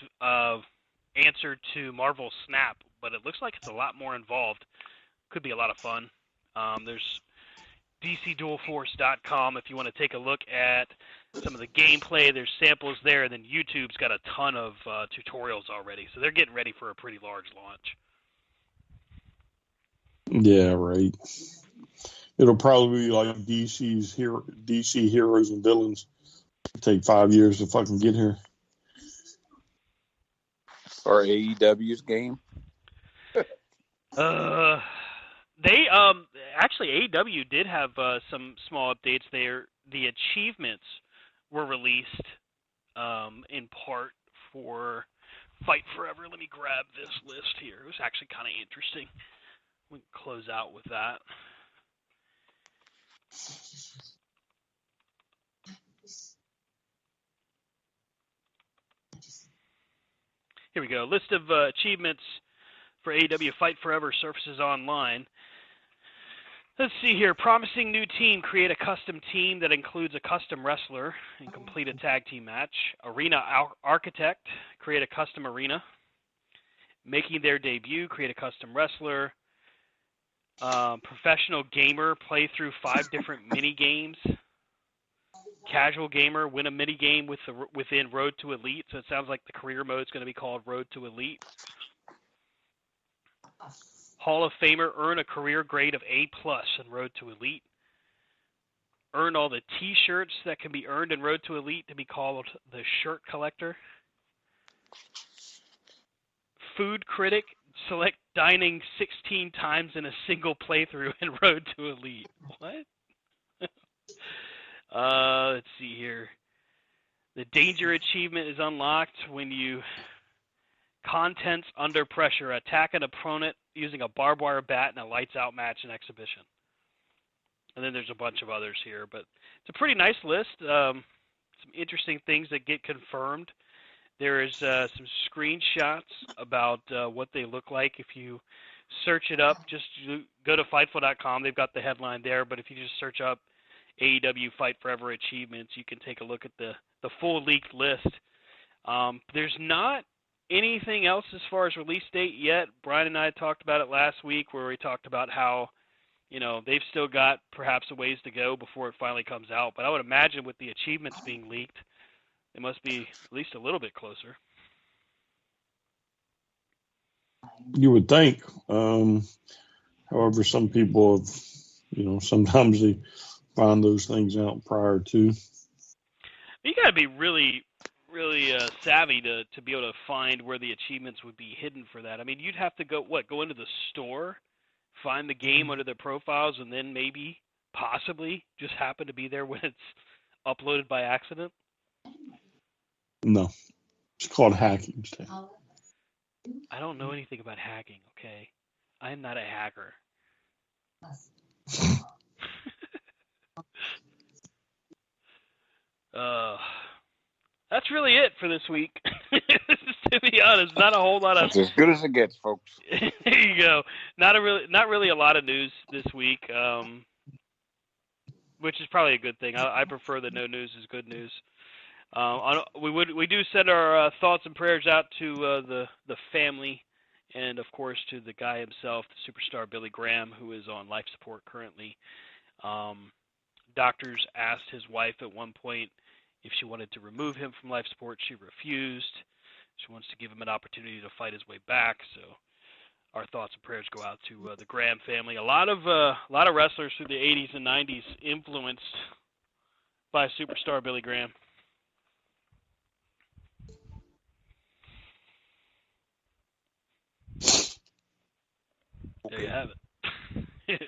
B: answer to Marvel's Snap, but it looks like it's a lot more involved. Could be a lot of fun. There's DCDualForce.com if you want to take a look at some of the gameplay. There's samples there, and then YouTube's got a ton of tutorials already, so they're getting ready for a pretty large launch.
C: Yeah, right. It'll probably be like DC Heroes and Villains. It'll take 5 years to fucking get here.
D: Or AEW's game.
B: They actually AEW did have some small updates there. The achievements were released in part for Fight Forever. Let me grab this list here. It was actually kind of interesting. We can close out with that. Here we go. List of achievements for AEW Fight Forever surfaces online. Let's see here. Promising new team. Create a custom team that includes a custom wrestler and complete a tag team match. Arena architect. Create a custom arena. Making their debut. Create a custom wrestler. Professional gamer. Play through 5 different mini games. Casual gamer. Win a mini game within Road to Elite. So it sounds like the career mode is going to be called Road to Elite. Hall of Famer, earn a career grade of A+ in Road to Elite. Earn all the T-shirts that can be earned in Road to Elite to be called the Shirt Collector. Food critic, select dining 16 times in a single playthrough in Road to Elite. What? Let's see here. The danger achievement is unlocked when you contents under pressure, attack an opponent using a barbed wire bat in a lights out match and exhibition. And then there's a bunch of others here, but it's a pretty nice list. Some interesting things that get confirmed. There is some screenshots about what they look like. If you search it up, just go to Fightful.com. They've got the headline there, but if you just search up AEW Fight Forever achievements, you can take a look at the full leaked list. There's not anything else as far as release date yet. Brian and I talked about it last week where we talked about how, they've still got perhaps a ways to go before it finally comes out. But I would imagine with the achievements being leaked, it must be at least a little bit closer.
C: You would think. However, some people have, sometimes they find those things out prior to.
B: You got to be really, really savvy to be able to find where the achievements would be hidden for that. I mean, you'd have to go into the store, find the game under their profiles, and then maybe, possibly, just happen to be there when it's uploaded by accident?
C: No. It's called hacking, Stan.
B: I don't know anything about hacking, okay? I am not a hacker. That's really it for this week. To be honest, not a whole lot of.
D: It's as good as it gets, folks.
B: There you go. Not really a lot of news this week, which is probably a good thing. I prefer that no news is good news. We do send our thoughts and prayers out to the family, and of course to the guy himself, the superstar Billy Graham, who is on life support currently. Doctors asked his wife at one point if she wanted to remove him from life support. She refused. She wants to give him an opportunity to fight his way back. So our thoughts and prayers go out to the Graham family. A lot of wrestlers through the 80s and 90s influenced by superstar Billy Graham. There you have it.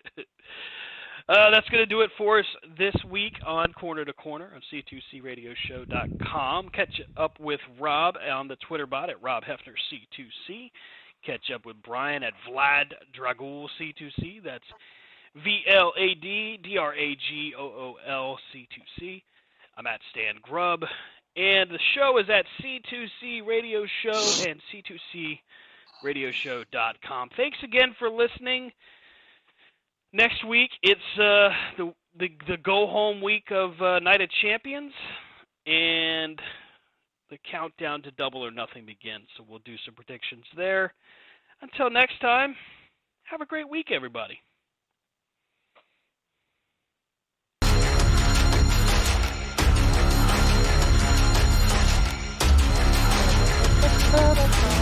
B: That's going to do it for us this week on Corner to Corner on C2CRadioshow.com. Catch up with Rob on the Twitter bot at Rob Hefner C2C. Catch up with Brian at Vlad Dragul C2C. That's VLADDRAGOOL C2C. I'm at Stan Grubb. And the show is at C2C Radio Show and C2CRadioshow.com. Thanks again for listening. Next week, it's the go-home week of Night of Champions, and the countdown to Double or Nothing begins. So we'll do some predictions there. Until next time, have a great week, everybody.
E: Da, da, da.